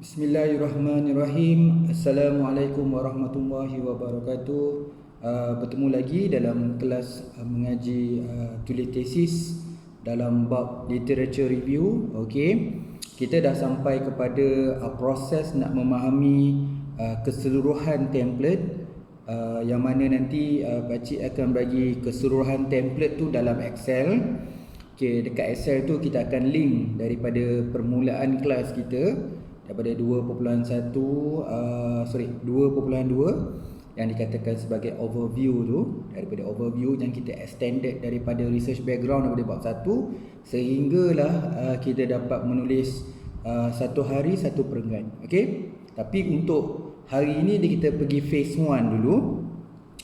Bismillahirrahmanirrahim. Assalamualaikum warahmatullahi wabarakatuh. Bertemu lagi dalam kelas mengaji tulis tesis dalam bab literature review. Okey. Kita dah sampai kepada proses nak memahami keseluruhan template, yang mana nanti pakcik akan bagi keseluruhan template tu dalam Excel. Okey, dekat Excel tu kita akan link daripada permulaan kelas kita daripada 2.2 yang dikatakan sebagai overview tu, daripada overview yang kita extended daripada research background daripada bab 1 sehinggalah kita dapat menulis satu hari satu perenggan. Okey, tapi untuk hari ini kita pergi phase 1 dulu.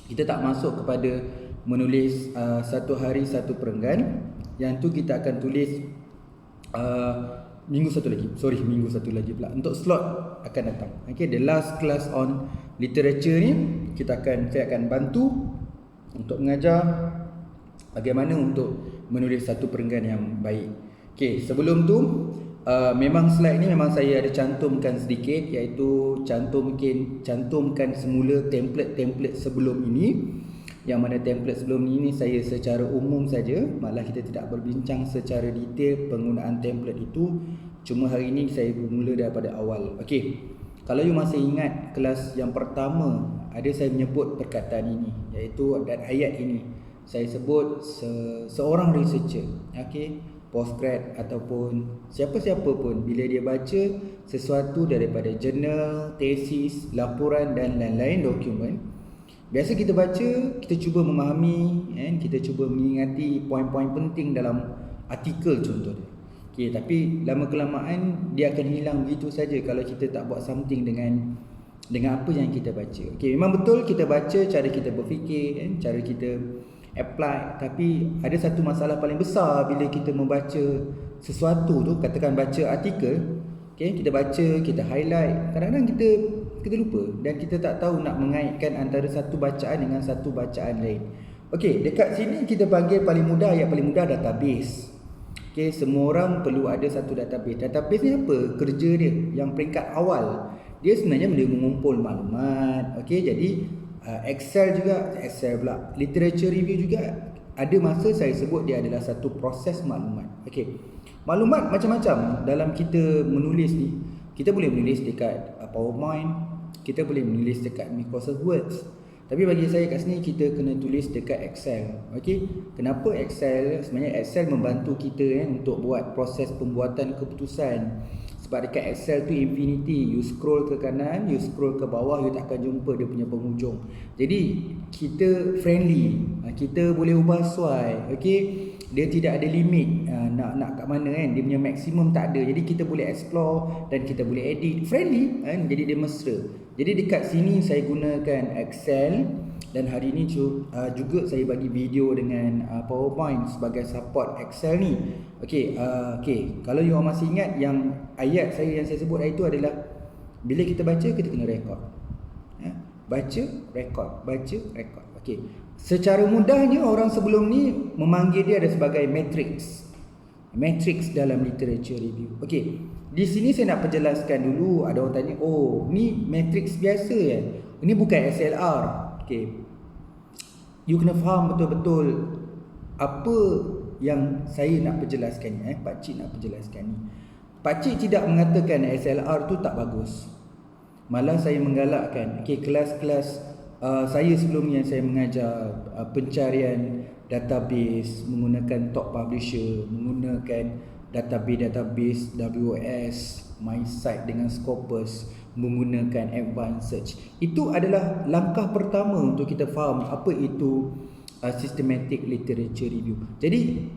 Kita tak masuk kepada menulis satu hari satu perenggan. Yang tu kita akan tulis minggu satu lagi pula, untuk slot akan datang. Okay, the last class on literature ni saya akan bantu untuk mengajar bagaimana untuk menulis satu perenggan yang baik. Okay, sebelum tu memang slide ni memang saya ada cantumkan sedikit, iaitu cantumkan semula template sebelum ini. Yang mana template sebelum ini saya secara umum saja, malah kita tidak berbincang secara detail penggunaan template itu. Cuma hari ini saya bermula daripada awal. Okey, kalau you masih ingat kelas yang pertama, ada saya menyebut perkataan ini, iaitu dan ayat ini. Saya sebut seorang researcher, okey, postgrad ataupun siapa-siapa pun, bila dia baca sesuatu daripada jurnal, tesis, laporan dan lain-lain dokumen, biasa kita baca, kita cuba memahami, kita cuba mengingati poin-poin penting dalam artikel contohnya. Okay, tapi lama-kelamaan dia akan hilang begitu saja kalau kita tak buat something dengan apa yang kita baca. Okay, memang betul kita baca, cara kita berfikir, cara kita apply. Tapi ada satu masalah paling besar bila kita membaca sesuatu tu, katakan baca artikel. Okay, kita baca, kita highlight, kadang-kadang kita lupa dan kita tak tahu nak mengaitkan antara satu bacaan dengan satu bacaan lain. Okey, dekat sini kita panggil paling mudah, ayat paling mudah database. Okey, semua orang perlu ada satu database. Database ni apa? Kerja dia yang peringkat awal, dia sebenarnya boleh mengumpul maklumat. Okey, jadi Excel pula, literature review juga ada masa saya sebut dia adalah satu proses maklumat. Okey, maklumat macam-macam dalam kita menulis ni. Kita boleh menulis dekat PowerPoint, kita boleh menulis dekat Microsoft Word. Tapi bagi saya kat sini kita kena tulis dekat Excel. Okey, kenapa Excel? Sebenarnya Excel membantu kita untuk buat proses pembuatan keputusan. Sebab dekat Excel tu infinity, you scroll ke kanan, you scroll ke bawah, you tak akan jumpa dia punya penghujung. Jadi kita friendly, kita boleh ubah sesuai. Okey, dia tidak ada limit nak kat mana dia punya maksimum tak ada. Jadi kita boleh explore dan kita boleh edit, friendly jadi dia mesra. Jadi dekat sini saya gunakan Excel, dan hari ini juga saya bagi video dengan PowerPoint sebagai support Excel ni. Okey, kalau you masih ingat yang ayat yang saya sebut itu adalah bila kita baca kita kena rekod. Baca, rekod. Okey. Secara mudahnya orang sebelum ni memanggil dia ada sebagai matrix dalam literature review. Okey, di sini saya nak perjelaskan dulu. Ada orang tanya, oh ni matrix biasa ya, ini bukan SLR. Okey, you kena faham betul-betul apa yang saya nak perjelaskan ni. Pakcik nak perjelaskan ni. Pakcik tidak mengatakan SLR tu tak bagus, malah saya menggalakkan. Okey, kelas-kelas saya sebelum ni yang saya mengajar pencarian database menggunakan top publisher, menggunakan database WS, MySite dengan Scopus, menggunakan advanced search. Itu adalah langkah pertama untuk kita faham apa itu systematic literature review. Jadi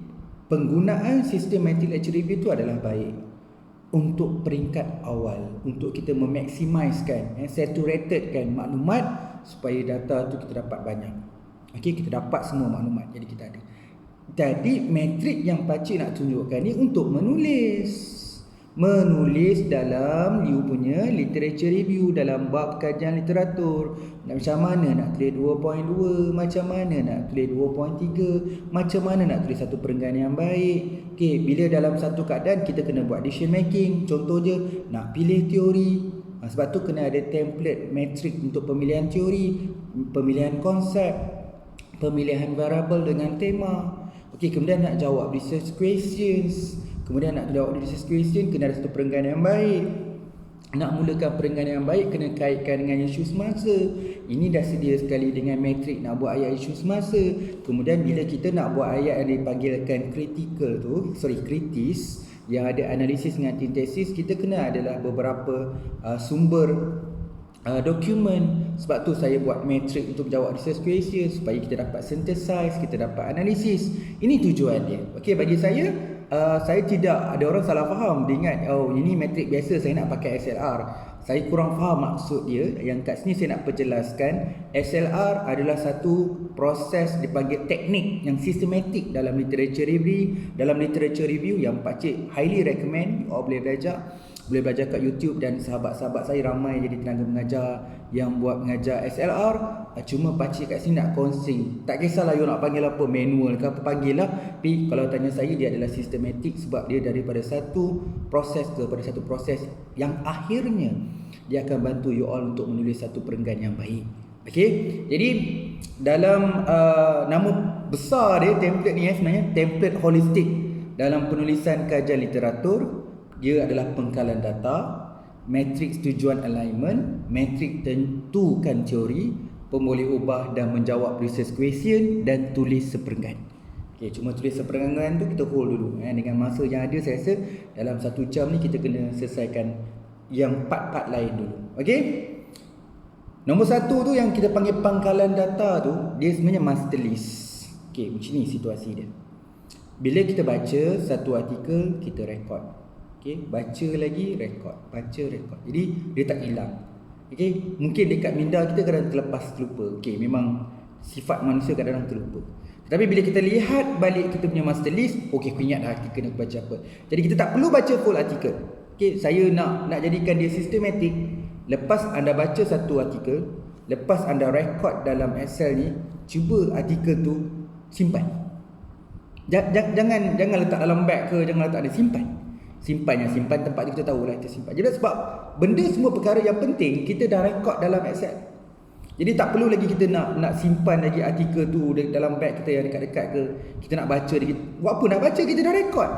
penggunaan systematic literature review itu adalah baik untuk peringkat awal, untuk kita memaksimiskan, saturatedkan maklumat supaya data tu kita dapat banyak. Okey, kita dapat semua maklumat, jadi kita ada. Jadi matrik yang pakcik nak tunjukkan ni untuk menulis menulis dalam you punya literature review dalam bab kajian literatur. Macam mana nak tulis 2.2, macam mana nak tulis 2.3, macam mana nak tulis satu perenggan yang baik. Okey, bila dalam satu keadaan kita kena buat decision making. Contoh je, nak pilih teori. Sebab tu kena ada template metrik untuk pemilihan teori, pemilihan konsep, pemilihan variable dengan tema. Okey, kemudian nak jawab research questions. Kemudian nak jawab research question kena ada satu perenggan yang baik. Nak mulakan perenggan yang baik kena kaitkan dengan isu semasa. Ini dah sedia sekali dengan metrik nak buat ayat isu semasa. Kemudian bila kita nak buat ayat yang dipanggilkan kritis, yang ada analisis dengan antithesis, kita kena adalah beberapa sumber dokumen. Sebab tu saya buat metrik untuk jawab research question supaya kita dapat synthesize, kita dapat analisis. Ini tujuan dia. Okey, bagi saya tidak ada orang salah faham. Dia ingat ini metrik biasa, saya nak pakai SLR. Saya kurang faham maksud dia. Yang kat sini saya nak perjelaskan, SLR adalah satu proses dipanggil teknik yang sistematik dalam literature review yang pakcik highly recommend. You all boleh belajar kat YouTube, dan sahabat-sahabat saya ramai jadi tenaga mengajar yang buat mengajar SLR. Cuma pakcik kat sini nak kongsi. Tak kisahlah you nak panggil apa, manual ke apa, panggil lah. Tapi kalau tanya saya, dia adalah sistematik sebab dia daripada satu proses kepada satu proses yang akhirnya dia akan bantu you all untuk menulis satu perenggan yang baik. Okey, jadi dalam nama besar dia template ni sebenarnya template holistik dalam penulisan kajian literatur. Dia adalah pengkalan data, matrik tujuan alignment, matrik tentukan teori, pemboleh ubah dan menjawab research question, dan tulis seperenggan. Okey, cuma tulis seperenggan tu kita hold dulu. Dengan masa yang ada, saya rasa dalam 1 jam ni kita kena selesaikan yang part-part lain dulu. Okey. Nombor 1 tu yang kita panggil pangkalan data tu, dia sebenarnya master list. Okey, macam ni situasi dia. Bila kita baca satu artikel, kita rekod. Okey, baca lagi, rekod, baca, rekod. Jadi dia tak hilang. Okey, mungkin dekat minda kita kadang terlepas terlupa. Okey, memang sifat manusia kadang-kadang terlupa. Tapi bila kita lihat balik kita punya master list, okey, aku ingat dah artikel nak baca apa. Jadi kita tak perlu baca full artikel. Okey, saya nak jadikan dia sistematik. Lepas anda baca satu artikel, lepas anda rekod dalam Excel ni, cuba artikel tu simpan. Jangan letak dalam bag ke, jangan letak ada, simpan. Simpan tempat kita tahulah kita simpan. Jadi sebab benda semua perkara yang penting kita dah rekod dalam Excel. Jadi tak perlu lagi kita nak simpan lagi artikel tu dalam bag kita yang dekat-dekat ke. Kita nak baca lagi. Buat apa nak baca, kita dah rekod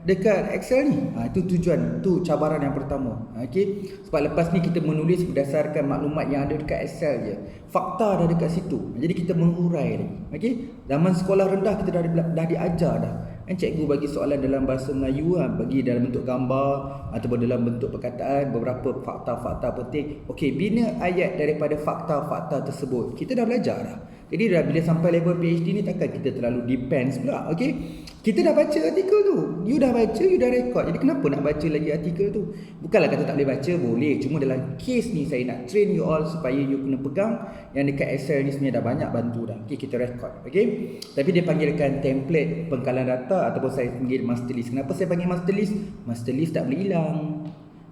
dekat Excel ni. Itu tujuan, tu cabaran yang pertama. Okey. Sebab lepas ni kita menulis berdasarkan maklumat yang ada dekat Excel je. Fakta dah dekat situ. Jadi kita menghurai lagi. Okey. Zaman sekolah rendah kita dah diajar dah. Cikgu bagi soalan dalam bahasa Melayu, bagi dalam bentuk gambar ataupun dalam bentuk perkataan beberapa fakta-fakta penting. Okey, bina ayat daripada fakta-fakta tersebut. Kita dah belajar dah. Jadi dah bila sampai level PhD ni takkan kita terlalu depends pula. Okey. Kita dah baca artikel tu. You dah baca, you dah rekod. Jadi kenapa nak baca lagi artikel tu? Bukanlah kata tak boleh baca, boleh. Cuma dalam case ni saya nak train you all supaya you kena pegang yang dekat Excel ni sebenarnya dah banyak bantu dah. Okey, kita rekod. Okey. Tapi dia panggilkan template pengkalan data ataupun saya panggil master list. Kenapa saya panggil master list? Master list tak boleh hilang.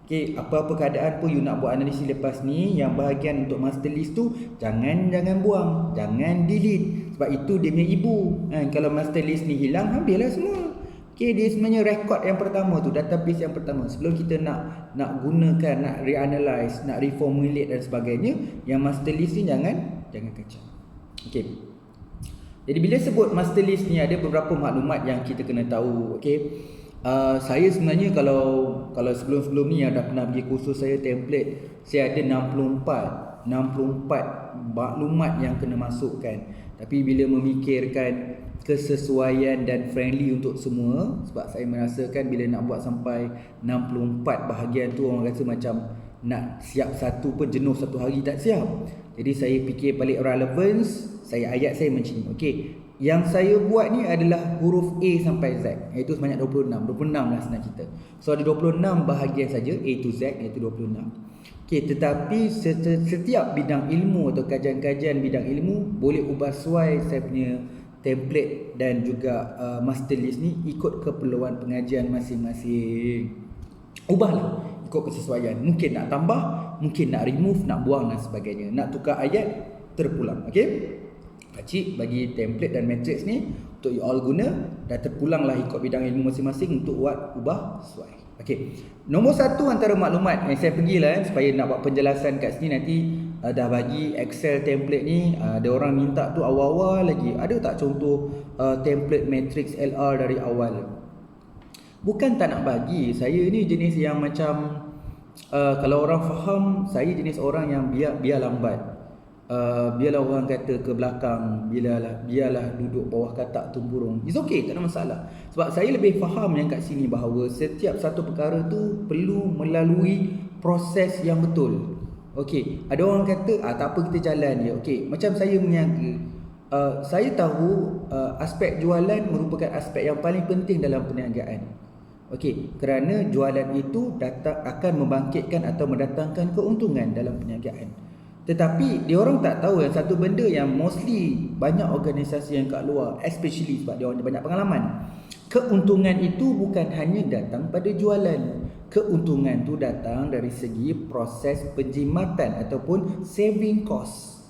Okey, apa-apa keadaan pun you nak buat analisis lepas ni, yang bahagian untuk master list tu jangan buang, jangan delete. Sebab itu dia punya ibu. Kalau master list ni hilang, habislah semua. Okey, dia sebenarnya rekod yang pertama tu, database yang pertama. Sebelum kita nak gunakan, nak reanalyze, nak reformulate dan sebagainya, yang master list ni jangan kacau. Okey. Jadi bila sebut master list ni ada beberapa maklumat yang kita kena tahu. Okey. Saya sebenarnya kalau sebelum-sebelum ni yang dah pernah pergi kursus saya template, saya ada 64 maklumat yang kena masukkan. Tapi bila memikirkan kesesuaian dan friendly untuk semua, sebab saya merasakan bila nak buat sampai 64 bahagian tu, orang rasa macam nak siap satu pun jenuh satu hari tak siap. Jadi saya fikir balik relevance, ayat saya macam ni. Okey, yang saya buat ni adalah huruf A sampai Z, iaitu sebanyak 26 lah senang kita. So ada 26 bahagian saja A to Z, iaitu 26. Okey, tetapi setiap bidang ilmu atau kajian-kajian bidang ilmu boleh ubah suai saya punya template dan juga master list ni ikut keperluan pengajian masing-masing. Ubahlah ikut kesesuaian. Mungkin nak tambah, mungkin nak remove, nak buang dan sebagainya. Nak tukar ayat, terpulang. Okey? Pakcik bagi template dan matrix ni untuk you all guna, dan terpulanglah ikut bidang ilmu masing-masing untuk buat ubah sesuai. Okey. Nombor satu antara maklumat yang saya pergilah supaya nak buat penjelasan kat sini nanti dah bagi Excel template ni, ada orang minta tu awal-awal lagi. Ada tak contoh template matrix LR dari awal? Bukan tak nak bagi. Saya ni jenis yang macam kalau orang faham, saya jenis orang yang biar lambat. Biarlah orang kata ke belakang, biarlah duduk bawah katak tempurung. It's okay, tak ada masalah. Sebab saya lebih faham yang kat sini bahawa setiap satu perkara tu perlu melalui proses yang betul. Okey, ada orang kata tak apa kita jalan je. Okey, macam saya meniaga, saya tahu aspek jualan merupakan aspek yang paling penting dalam perniagaan. Okey, kerana jualan itu akan membangkitkan atau mendatangkan keuntungan dalam perniagaan. Tetapi dia orang tak tahu yang satu benda yang mostly banyak organisasi yang kat luar, especially sebab dia orang banyak pengalaman. Keuntungan itu bukan hanya datang pada jualan. Keuntungan tu datang dari segi proses penjimatan ataupun saving cost.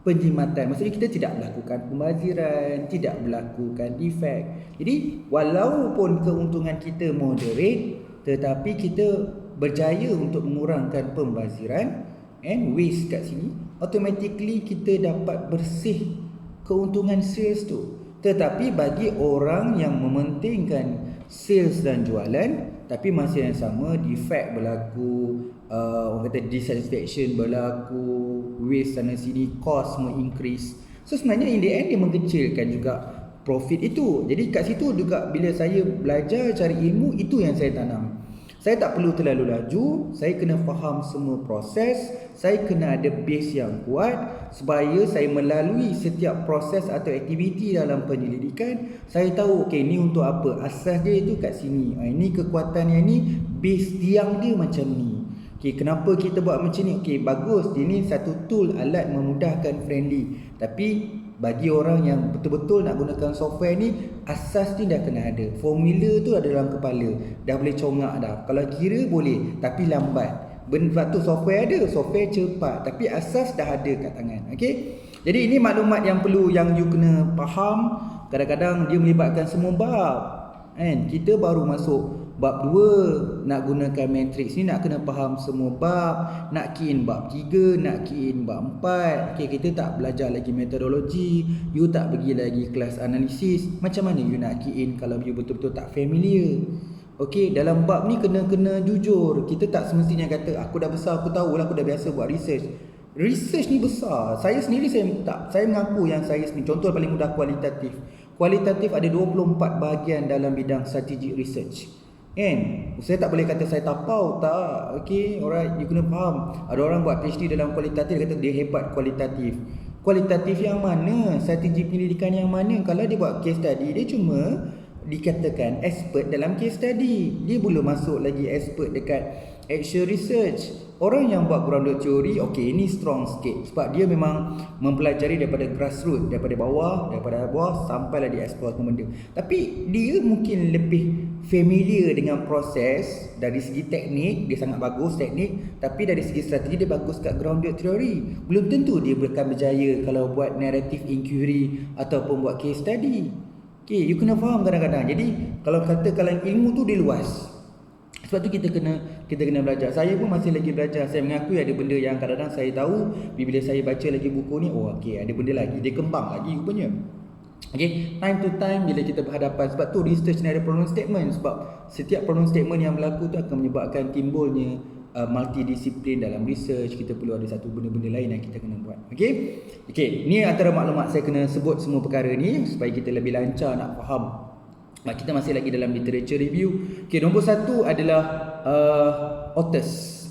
Penjimatan maksudnya kita tidak melakukan pembaziran, tidak melakukan defect. Jadi walaupun keuntungan kita moderate, tetapi kita berjaya untuk mengurangkan pembaziran and waste kat sini, automatically kita dapat bersih keuntungan sales tu. Tetapi bagi orang yang mementingkan sales dan jualan, tapi masa yang sama defect berlaku, orang kata dissatisfaction berlaku, waste sana sini, cost increase. So sebenarnya in the end dia mengecilkan juga profit itu. Jadi kat situ juga bila saya belajar cari ilmu, itu yang saya tanam. Saya tak perlu terlalu laju, saya kena faham semua proses, saya kena ada base yang kuat supaya saya melalui setiap proses atau aktiviti dalam penyelidikan, saya tahu okey ni untuk apa, asas dia itu kat sini. Ini kekuatannya ni, base tiang dia macam ni. Okey, kenapa kita buat macam ni? Okey, bagus, ini satu tool, alat memudahkan, friendly. Tapi bagi orang yang betul-betul nak gunakan software ni, asas ni dah kena ada. Formula tu ada dalam kepala, dah boleh congak dah. Kalau kira boleh, tapi lambat. Sebab tu software ada, software cepat, tapi asas dah ada kat tangan. Okey. Jadi ini maklumat yang perlu yang you kena faham. Kadang-kadang dia melibatkan semua bab. Kan? Kita baru masuk bab 2, nak gunakan matrix ni nak kena faham semua bab, nak key in bab 3, nak key in bab 4. Okey, kita tak belajar lagi metodologi, you tak pergi lagi kelas analisis. Macam mana you nak key in kalau you betul-betul tak familiar? Okey, dalam bab ni kena jujur. Kita tak semestinya kata aku dah besar, aku tahu lah, aku dah biasa buat research. Research ni besar. Saya sendiri saya mengaku yang saya sendiri, contoh paling mudah kualitatif. Kualitatif ada 24 bahagian dalam bidang strategic research. Kan? Saya tak boleh kata saya tapau, tak. Okey, alright, you kena faham. Ada orang buat PhD dalam kualitatif, dia kata dia hebat kualitatif. Kualitatif yang mana? Strategi penyelidikan yang mana? Kalau dia buat case study, dia cuma dikatakan expert dalam case study. Dia belum masuk lagi expert dekat actual research. Orang yang buat grounded theory, okey, ini strong sikit sebab dia memang mempelajari daripada grassroots, daripada bawah sampailah dia explore semua benda. Tapi dia mungkin lebih familiar dengan proses. Dari segi teknik dia sangat bagus teknik, tapi dari segi strategi dia bagus kat grounded theory. Belum tentu dia akan berjaya kalau buat narrative inquiry ataupun buat case study. Okay, you kena faham kadang-kadang. Jadi kalau katakan ilmu tu dia luas, sebab tu kita kena belajar. Saya pun masih lagi belajar. Saya mengakui ada benda yang kadang-kadang saya tahu, bila saya baca lagi buku ni, oh okey, ada benda lagi, dia kembang lagi rupanya. Okey, time to time bila kita berhadapan, sebab tu research ni ada problem statement, sebab setiap problem statement yang berlaku tu akan menyebabkan timbulnya multidisiplin dalam research. Kita perlu ada satu benda-benda lain yang kita kena buat. Okey, ni antara maklumat saya kena sebut semua perkara ni supaya kita lebih lancar nak faham. Kita masih lagi dalam literature review. Okey, nombor 1 adalah authors.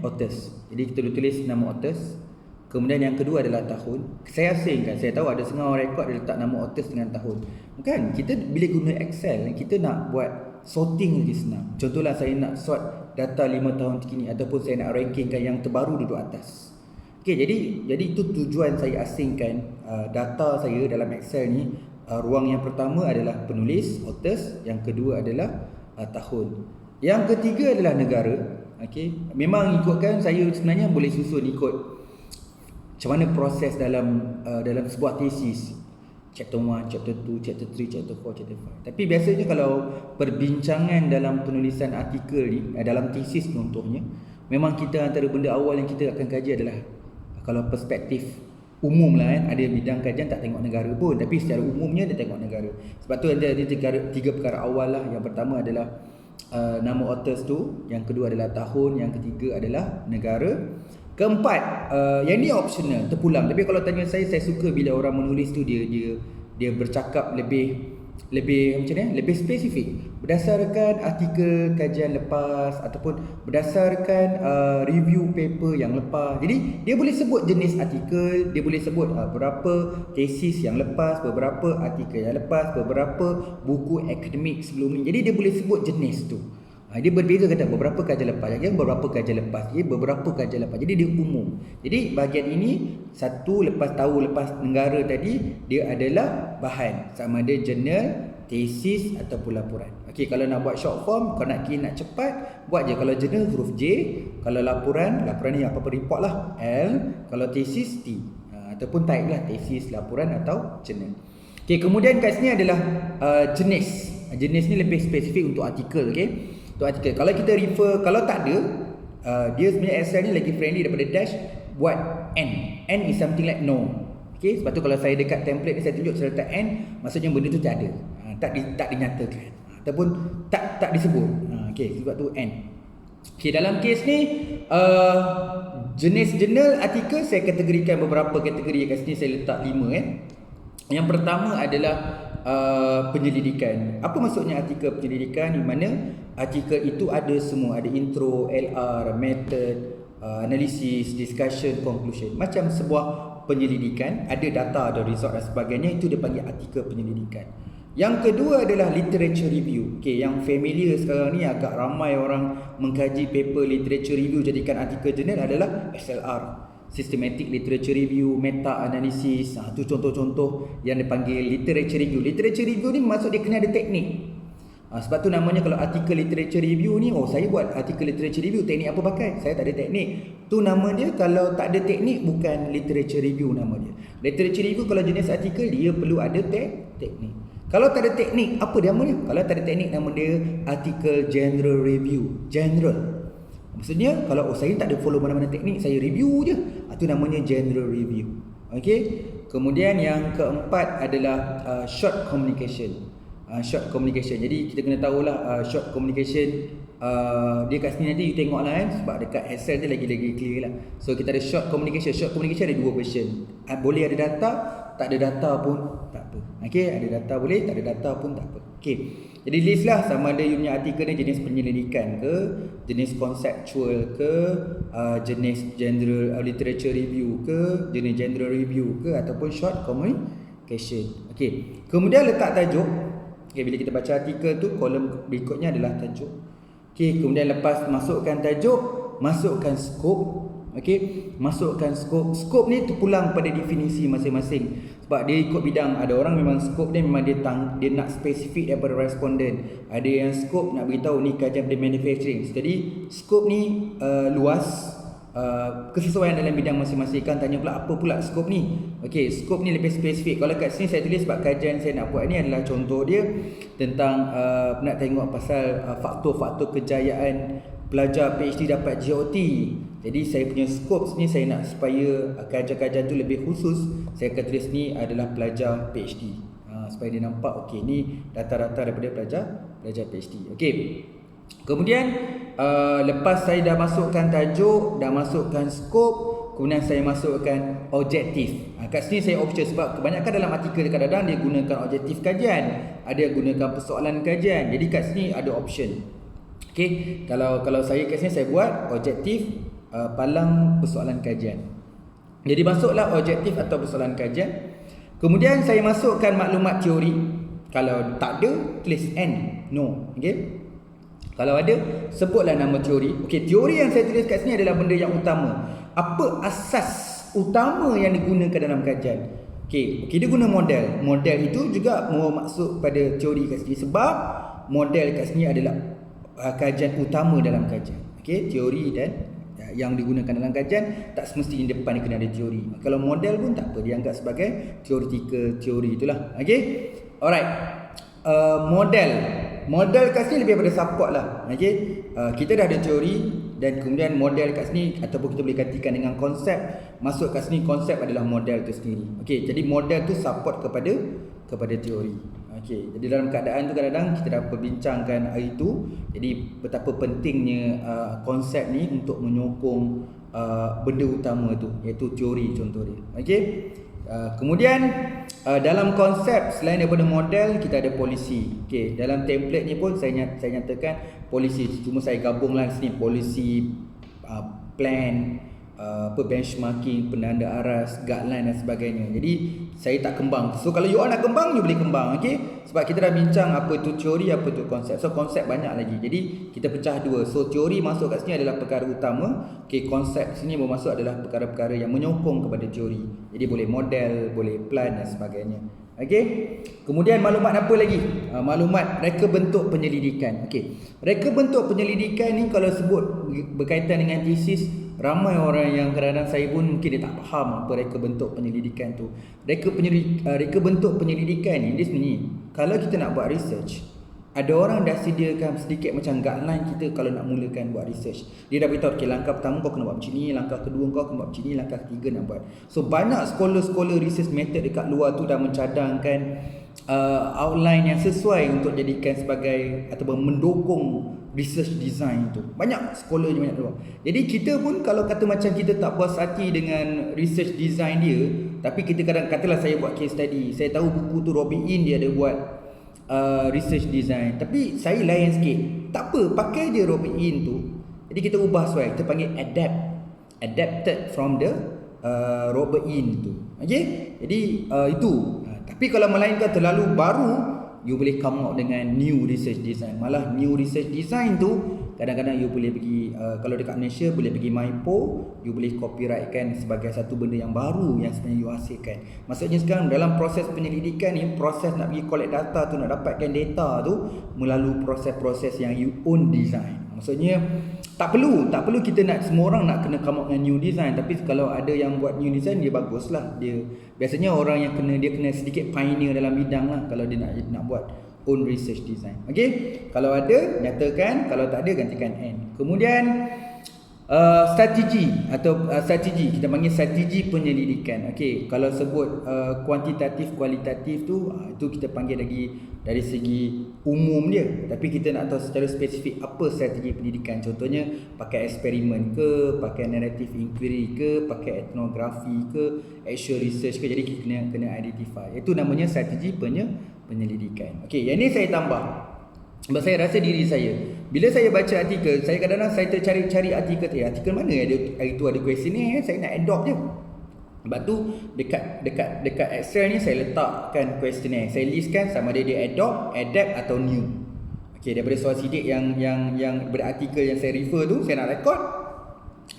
Authors. Jadi kita tulis nama authors. Kemudian yang kedua adalah tahun. Saya asingkan, saya tahu ada setengah orang rekod dia letak nama authors dengan tahun. Kan kita bila guna Excel, kita nak buat sorting lagi senang. Contohlah saya nak sort data 5 tahun terkini ataupun saya nak rankingkan yang terbaru duduk atas. Okey, jadi itu tujuan saya asingkan data saya dalam Excel ni. Ruang yang pertama adalah penulis, authors, yang kedua adalah tahun. Yang ketiga adalah negara. Okey, memang ikutkan saya sebenarnya boleh susun ikut macam mana proses dalam sebuah tesis. Chapter 1, chapter 2, chapter 3, chapter 4, chapter 5. Tapi biasanya kalau perbincangan dalam penulisan artikel ni, dalam tesis contohnya, memang kita antara benda awal yang kita akan kaji adalah kalau perspektif umum lah kan, ada bidang kajian tak tengok negara pun, tapi secara umumnya dia tengok negara. Sebab tu ada tiga perkara awal lah. Yang pertama adalah nama authors tu, yang kedua adalah tahun, yang ketiga adalah negara. Keempat, yang ni optional, terpulang. Tapi kalau tanya saya suka bila orang menulis tu dia bercakap lebih macam ni, lebih spesifik berdasarkan artikel kajian lepas ataupun berdasarkan review paper yang lepas. Jadi dia boleh sebut jenis artikel, dia boleh sebut berapa tesis yang lepas, beberapa artikel yang lepas, beberapa buku akademik sebelum ni. Jadi dia boleh sebut jenis tu. Dia berbeza kata beberapa kajian lepas, beberapa kajian lepas, beberapa kajian lepas. Jadi dia umum. Jadi bahagian ini satu lepas negara tadi, dia adalah bahan sama ada jurnal, tesis ataupun laporan. Okey, kalau nak buat short form, kalau nak cepat, buat je. Kalau jurnal huruf J, kalau laporan ni apa-apa report lah, L, kalau tesis T. Ataupun type lah tesis, laporan atau jurnal. Okey, kemudian kat sini adalah jenis. Jenis ni lebih spesifik untuk artikel, okey. Untuk artikel. Kalau kita refer, kalau tak ada, dia sebenarnya Excel ni lagi friendly daripada dash, buat N. N is something like no. Okay, sebab tu kalau saya dekat template ni saya tunjuk saya letak N, maksudnya benda tu tak ada. Tak dinyatakan. Ataupun tak disebut. Okay, sebab tu N. Okay, dalam kes ni, jenis jurnal artikel saya kategorikan beberapa kategori. Kat sini saya letak 5 kan. Yang pertama adalah penyelidikan. Apa maksudnya artikel penyelidikan? Di mana artikel itu ada semua, ada intro, LR, method, analisis, discussion, conclusion. Macam sebuah penyelidikan, ada data, ada result dan sebagainya, itu dia panggil artikel penyelidikan. Yang kedua adalah literature review. Okay, yang familiar sekarang ni agak ramai orang mengkaji paper literature review jadikan artikel jurnal adalah SLR. Systematic Literature Review, Meta Analysis. Itu contoh-contoh yang dipanggil Literature Review. Literature Review ni maksud dia kena ada teknik. Sebab tu namanya kalau artikel Literature Review ni, saya buat artikel Literature Review, teknik apa pakai? Saya tak ada teknik. Tu nama dia. Kalau tak ada teknik, bukan Literature Review nama dia. Literature Review kalau jenis artikel, dia perlu ada teknik. Kalau tak ada teknik, apa nama dia? Kalau tak ada teknik, nama dia artikel General Review. General. Maksudnya kalau saya tak ada follow mana-mana teknik, saya review je. Itu namanya general review. Okey. Kemudian yang keempat adalah short communication. Short communication. Jadi kita kena tahulah short communication, dia kat sini nanti you tengoklah kan, sebab dekat Excel dia lagi clear lah. So kita ada short communication. Short communication ada dua version. Boleh ada data, tak ada data pun tak apa. Okey, ada data boleh, tak ada data pun tak apa. Okey. Jadi list lah sama ada you punya artikel ni jenis penyelidikan ke, jenis conceptual ke, jenis general literature review ke, jenis general review ke, ataupun short communication. Okey. Kemudian letak tajuk. Okey, bila kita baca artikel tu, kolom berikutnya adalah tajuk. Okey, kemudian lepas masukkan tajuk, masukkan skop. Okey, masukkan skop. Skop ni terpulang pada definisi masing-masing. Sebab dia ikut bidang. Ada orang memang skop dia memang dia nak spesifik daripada responden. Ada yang skop nak beritahu ni kajian pada manufacturing. Jadi skop ni luas, kesesuaian dalam bidang masing-masing. Kan tanya pula apa pula skop ni. Okey, skop ni lebih spesifik. Kalau kat sini saya tulis sebab kajian saya nak buat ni adalah contoh dia tentang nak tengok pasal faktor-faktor kejayaan pelajar PhD dapat GOT. Jadi saya punya skop sini saya nak supaya kajian-kajian tu lebih khusus. Saya akan tulis ni adalah pelajar PhD. Supaya dia nampak okey ni data-data daripada pelajar PhD. Okey. Kemudian lepas saya dah masukkan tajuk, dah masukkan skop, kemudian saya masukkan objektif. Kat sini saya option sebab kebanyakan dalam artikel kadang-kadang dia gunakan objektif kajian, ada yang gunakan persoalan kajian. Jadi kat sini ada option. Okey, kalau saya kat sini saya buat objektif palang persoalan kajian. Jadi masuklah objektif atau persoalan kajian. Kemudian saya masukkan maklumat teori. Kalau tak ada, tulis N, no. Okey. Kalau ada, sebutlah nama teori. Okey, teori yang saya tulis kat sini adalah benda yang utama. Apa asas utama yang digunakan dalam kajian? Okey, dia guna model. Model itu juga mau maksud pada teori kat sini sebab model kat sini adalah kajian utama dalam kajian. Okey, teori dan yang digunakan dalam kajian tak semestinya depan kena ada teori. Kalau model pun tak apa, dianggap sebagai theoretical teori itulah. Okey. Alright. Model kat sini lebih pada support lah. Okey. Kita dah ada teori dan kemudian model kat sini ataupun kita boleh gantikan dengan konsep. Masuk kat sini konsep adalah model tu sendiri. Okey, jadi model tu support kepada teori. Okey, jadi dalam keadaan tu kadang-kadang kita dah perbincangkan hari tu, jadi betapa pentingnya konsep ni untuk menyokong benda utama tu, iaitu teori contohnya. Okey. Kemudian dalam konsep selain daripada model, kita ada polisi. Okey, dalam template ni pun saya nyatakan polisi, cuma saya gabunglah sini polisi, plan, benchmarking, penanda aras, guideline dan sebagainya. Jadi saya tak kembang. So kalau you all nak kembang, you boleh kembang. Okey, sebab kita dah bincang apa itu teori, apa itu konsep. So konsep banyak lagi. Jadi kita pecah dua. So teori masuk kat sini adalah perkara utama. Okey, konsep sini bermasuk adalah perkara-perkara yang menyokong kepada teori. Jadi boleh model, boleh plan dan sebagainya. Okey. Kemudian maklumat apa lagi? Maklumat reka bentuk penyelidikan. Okey. Reka bentuk penyelidikan ni kalau sebut berkaitan dengan tesis, ramai orang yang kadang-kadang saya pun mungkin dia tak faham apa reka bentuk penyelidikan tu. Reka bentuk penyelidikan ni dia sebenarnya kalau kita nak buat research, ada orang dah sediakan sedikit macam guideline kita kalau nak mulakan buat research. Dia dah beritahu, okay, langkah pertama kau kena buat macam ni, langkah kedua kau kena buat macam ni, langkah ketiga nak buat. So banyak scholar research method dekat luar tu dah mencadangkan outline yang sesuai untuk jadikan sebagai ataupun mendukung research design tu. Banyak scholar je banyak luar. Jadi kita pun kalau kata macam kita tak puas hati dengan research design dia, tapi kita kadang katalah saya buat case study, saya tahu buku tu Robin Inn dia ada buat research design, tapi saya lain sikit. Tak apa, pakai je Robin Inn tu. Jadi kita ubah sesuai, kita panggil adapted from the Robert Inn tu. Okey, jadi itu. Tapi kalau melainkan terlalu baru, you boleh come out dengan new research design. Malah new research design tu kadang-kadang you boleh pergi kalau dekat Malaysia boleh pergi MyPo, you boleh copyrightkan sebagai satu benda yang baru yang sebenarnya you hasilkan. Maksudnya sekarang dalam proses penyelidikan ni, proses nak pergi collect data tu, nak dapatkan data tu melalui proses-proses yang you own design. Maksudnya tak perlu kita nak semua orang nak kena come out dengan new design, tapi kalau ada yang buat new design dia baguslah. Dia biasanya orang yang kena sedikit pioneer dalam bidang lah kalau dia nak buat own research design. Okey, kalau ada nyatakan, kalau tak ada gantikan N. Kemudian strategi kita panggil strategi penyelidikan. Okey, kalau sebut kuantitatif kualitatif tu itu kita panggil lagi dari segi umum dia, tapi kita nak tahu secara spesifik apa strategi pendidikan. Contohnya pakai eksperimen ke, pakai narrative inquiry ke, pakai etnografi ke, actual research ke. Jadi kita kena identify. Itu namanya strategi penyelidikan. Okey, yang ni saya tambah. Sebab saya rasa diri saya, bila saya baca artikel, saya kadang-kadang saya tercari-cari artikel mana hari tu ada questionnaire, saya nak adopt je. Sebab tu dekat Excel ni saya letakkan questionnaire. Saya listkan sama ada dia adopt, adapt atau new. Okey, daripada soal sidik yang berartikel yang saya refer tu, saya nak record.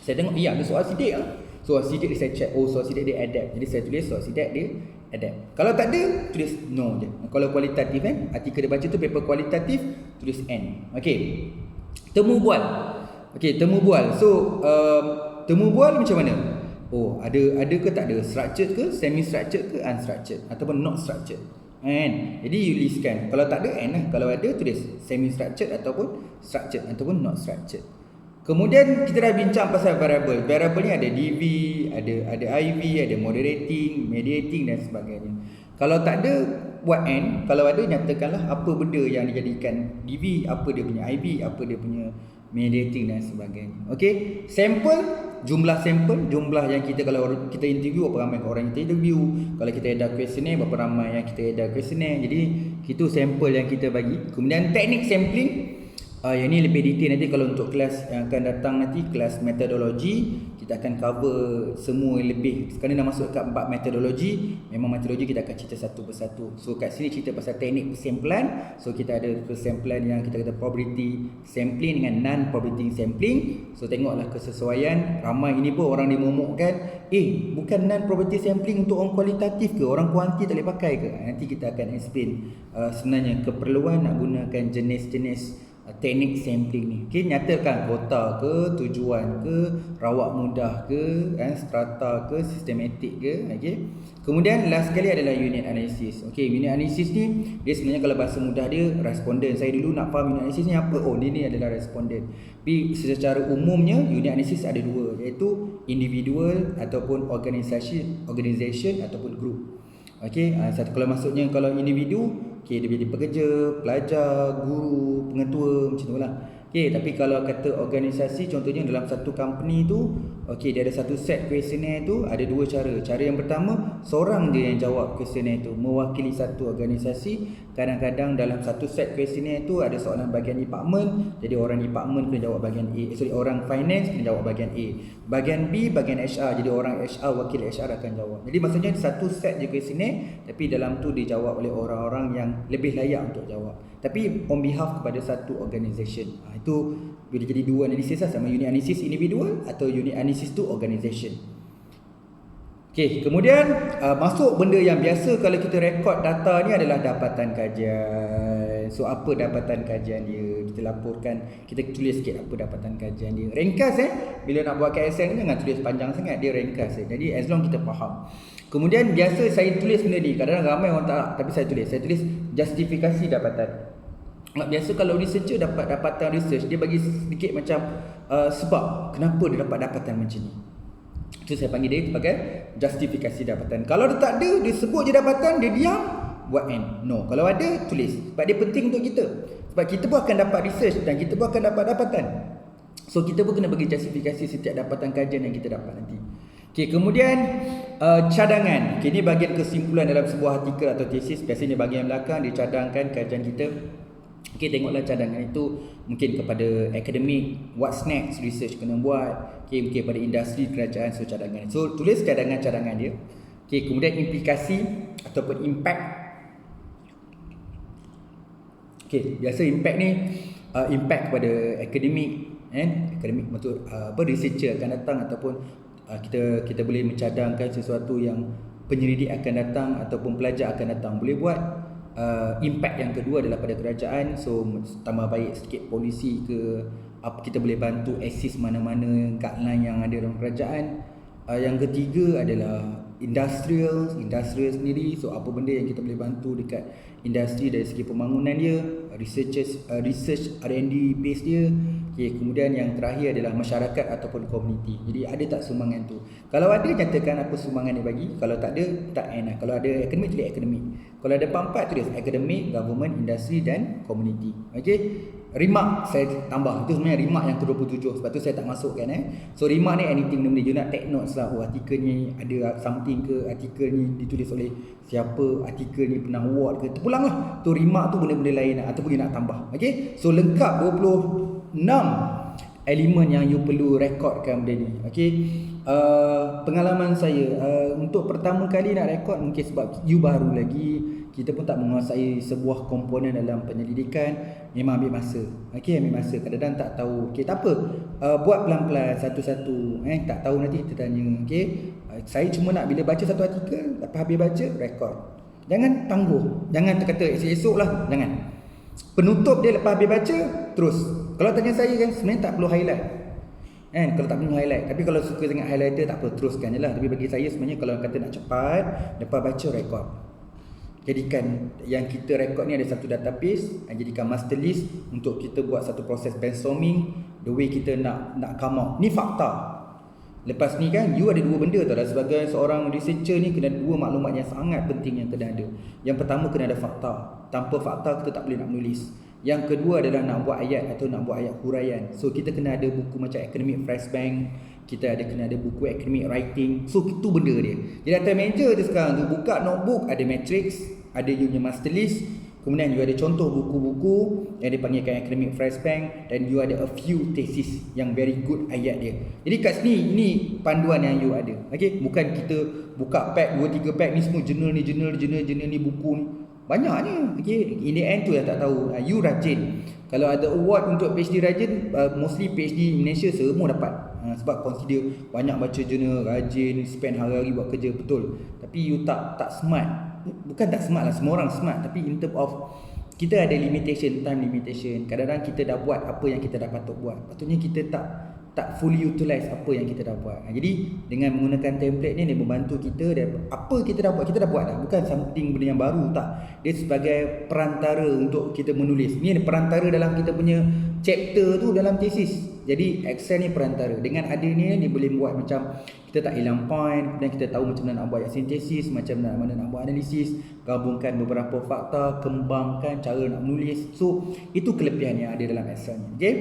Saya tengok, ada soal sidik lah. Soal sidik saya check, soal sidik dia adapt. Jadi saya tulis soal sidik dia adapt. Kalau tak ada, tulis no je. Kalau kualitatif artikel dia baca tu paper kualitatif, tulis N. Okey. Temu bual. Okey, temu bual. So, temu bual macam mana? Ada ke tak ada? Structured ke, semi structured ke, unstructured ataupun not structured. Kan? Jadi you listkan. Kalau tak ada N lah. Kalau ada tulis semi structured ataupun structured ataupun not structured. Kemudian kita dah bincang pasal variable. Variable ni ada DV, ada IV, ada moderating, mediating dan sebagainya. Kalau tak ada, buat N. Kalau ada, nyatakanlah apa benda yang dijadikan DV, apa dia punya IV, apa dia punya mediating dan sebagainya. Okey, jumlah sampel, jumlah yang kita kalau kita interview berapa ramai orang kita interview. Kalau kita ada questionnaire, berapa ramai yang kita ada questionnaire. Jadi itu sampel yang kita bagi. Kemudian teknik sampling. Yang ni lebih detail nanti kalau untuk kelas yang akan datang nanti, kelas metodologi, kita akan cover semua lebih. Sekarang dah masuk ke 4 metodologi. Memang metodologi kita akan cerita satu persatu. So kat sini cerita pasal teknik persamplan. So kita ada persamplan yang kita kata probability sampling dengan non-probability sampling. So tengoklah kesesuaian. Ramai ini pun orang dia momokkan, bukan non-probability sampling untuk orang kualitatif ke? Orang kuanti tak boleh pakai ke? Nanti kita akan explain sebenarnya keperluan nak gunakan jenis-jenis teknik sampling ni. Okey, nyatakan kota ke, tujuan ke, rawak mudah ke, strata ke, sistematik ke. Okey. Kemudian last sekali adalah unit analysis. Okey, unit analysis ni dia sebenarnya kalau bahasa mudah dia responden. Saya dulu nak faham unit analysis ni apa? Oh, ni adalah responden. Tapi secara umumnya unit analysis ada dua, iaitu individual ataupun organization ataupun group. Okey, satu kalau maksudnya kalau individu, okey, dia jadi pekerja, pelajar, guru, pengetua, macam tu lah. Okey, tapi kalau kata organisasi, contohnya dalam satu company tu, okey, dia ada satu set kuesioner tu, ada dua cara. Cara yang pertama, seorang dia yang jawab kuesioner tu, mewakili satu organisasi. Kadang-kadang dalam satu set kuesioner tu ada soalan bahagian department, jadi orang department kena jawab bahagian A. Orang finance kena jawab bahagian A. Bahagian B, bahagian HR, jadi orang HR, wakil HR akan jawab. Jadi maksudnya satu set je kuesioner, tapi dalam tu dijawab oleh orang-orang yang lebih layak untuk jawab. Tapi on behalf kepada satu organisation. Itu boleh jadi dua analisis lah, sama unit analisis individual atau unit analisis tu organisation. Okey, kemudian masuk benda yang biasa kalau kita rekod data ni adalah dapatan kajian. So apa dapatan kajian dia? Kita laporkan, kita tulis sikit apa dapatan kajian dia. Ringkas bila nak buat KSM ni jangan tulis panjang sangat, dia ringkas Jadi as long kita faham. Kemudian biasa saya tulis benda ni, kadang-kadang ramai orang tak, tapi saya tulis justifikasi dapatan. Biasa kalau researcher dapat dapatan research, dia bagi sedikit macam sebab kenapa dia dapat dapatan macam ni. Itu saya panggil dia sebagai justifikasi dapatan. Kalau dia tak ada, dia sebut je dapatan, dia diam, buat end. No, kalau ada, tulis. Sebab dia penting untuk kita. Sebab kita pun akan dapat research dan kita pun akan dapat dapatan. So kita pun kena bagi justifikasi setiap dapatan kajian yang kita dapat nanti. Okay, kemudian cadangan. Okay, ini bahagian kesimpulan dalam sebuah artikel atau tesis. Biasanya bahagian belakang dia cadangkan kajian kita. Okay, tengoklah cadangan itu mungkin kepada akademik, what's next research kena buat. Okay, mungkin pada industri, kerajaan, so cadangan. So tulis cadangan-cadangan dia. Okay, kemudian implikasi ataupun impact. Okay, biasa impact ni impact kepada akademik, akademik betul, researcher akan datang ataupun kita boleh mencadangkan sesuatu yang penyelidik akan datang ataupun pelajar akan datang boleh buat. Impact yang kedua adalah pada kerajaan, so tambah baik sikit polisi ke apa, kita boleh bantu assist mana-mana guideline yang ada dalam kerajaan. Yang ketiga adalah industrial sendiri, so apa benda yang kita boleh bantu dekat industri dari segi pembangunan dia, research R&D base dia. Okay, kemudian yang terakhir adalah masyarakat ataupun komuniti. Jadi ada tak sumbangan tu? Kalau ada, nyatakan apa sumbangan dia bagi. Kalau tak ada, tak end lah. Kalau ada akademik, tulis akademik. Kalau ada empat, tulis akademik, government, industri dan komuniti. Okay, remark saya tambah. Itu sebenarnya remark yang ke-27. Sebab tu saya tak masukkan. So remark ni anything benda. You nak take notes lah. Oh, artikel ni ada something ke, artikel ni ditulis oleh siapa, artikel ni pernah award ke, terpulang lah. Tu remark tu benda-benda lain lah, ataupun you nak tambah. Okay, so lengkap 26 elemen yang you perlu rekodkan benda ni. Okay, pengalaman saya untuk pertama kali nak rekod, mungkin sebab you baru lagi, kita pun tak menguasai sebuah komponen dalam penyelidikan, memang ambil masa. Okay, ambil masa, kadang-kadang tak tahu. Okay, tak apa, buat pelan-pelan satu-satu. Tak tahu nanti kita tanya. Okay, saya cuma nak bila baca satu artikel, lepas habis baca, rekod. Jangan tangguh, jangan terkata esok-esok lah, jangan. Penutup dia lepas habis baca, terus. Kalau tanya saya kan, sebenarnya tak perlu highlight. Kalau tak perlu highlight. Tapi kalau suka sangat highlighter, tak apa, teruskan je lah. Tapi bagi saya sebenarnya kalau kata nak cepat, lepas baca, rekod. Jadikan yang kita rekod ni ada satu database, jadikan master list untuk kita buat satu proses brainstorming, the way kita nak come out. Ni fakta. Lepas ni kan, you ada dua benda tau. Sebagai seorang researcher ni, kena ada dua maklumat yang sangat penting yang kena ada. Yang pertama, kena ada fakta. Tanpa fakta, kita tak boleh nak menulis. Yang kedua adalah nak buat ayat atau nak buat ayat huraian. So kita kena ada buku macam academic flashbank, kita kena ada buku academic writing. So itu benda dia. Jadi atas meja tu sekarang tu, buka notebook, ada matrix, ada you punya master list, kemudian you ada contoh buku-buku yang dipanggilkan academic flashbank, dan you ada a few thesis yang very good ayat dia. Jadi kat sini, ini panduan yang you ada. Okay, bukan kita buka pack 2-3 pack ni semua journal ni buku ni. Banyak ni. Okay, in the end tu yang tak tahu. You rajin. Kalau ada award untuk PhD rajin, mostly PhD Malaysia semua dapat. Sebab consider banyak baca jurnal, rajin, spend hari-hari buat kerja, betul. Tapi you tak smart. Bukan tak smart lah, semua orang smart. Tapi in term of kita ada limitation, time limitation. Kadang-kadang kita dah buat apa yang kita dah patut buat. Patutnya kita tak fully utilize apa yang kita dah buat. Jadi dengan menggunakan template ni dia membantu kita, dan apa kita dah buat dah. Bukan something benda yang baru, tak. Dia sebagai perantara untuk kita menulis. Ni perantara dalam kita punya chapter tu dalam thesis. Jadi Excel ni perantara. Dengan ada ni dia boleh buat macam kita tak hilang point, dan kita tahu macam mana nak buat sintesis, macam mana nak buat analisis, gabungkan beberapa fakta, kembangkan cara nak menulis. So itu kelebihan yang ada dalam Excel ni. Okay?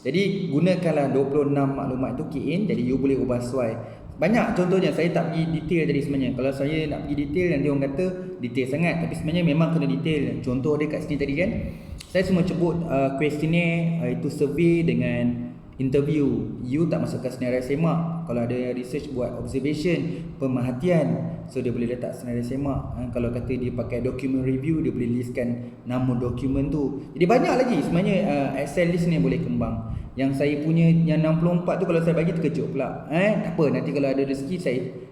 Jadi gunakanlah 26 maklumat tu key in. Jadi you boleh ubah sesuai. Banyak contohnya, saya tak pergi detail tadi sebenarnya. Kalau saya nak pergi detail, nanti orang kata detail sangat. Tapi sebenarnya memang kena detail. Contoh dia kat sini tadi kan, saya semua sebut questionnaire, itu survey dengan interview. You tak masukkan senarai semak. Kalau ada research buat observation, pemerhatian, so dia boleh letak senarai semak. Kalau kata dia pakai document review, dia boleh listkan nama dokumen tu. Jadi banyak lagi sebenarnya Excel list ni boleh kembang. Yang saya punya yang 64 tu kalau saya bagi terkejut pula. Tak apa, nanti kalau ada rezeki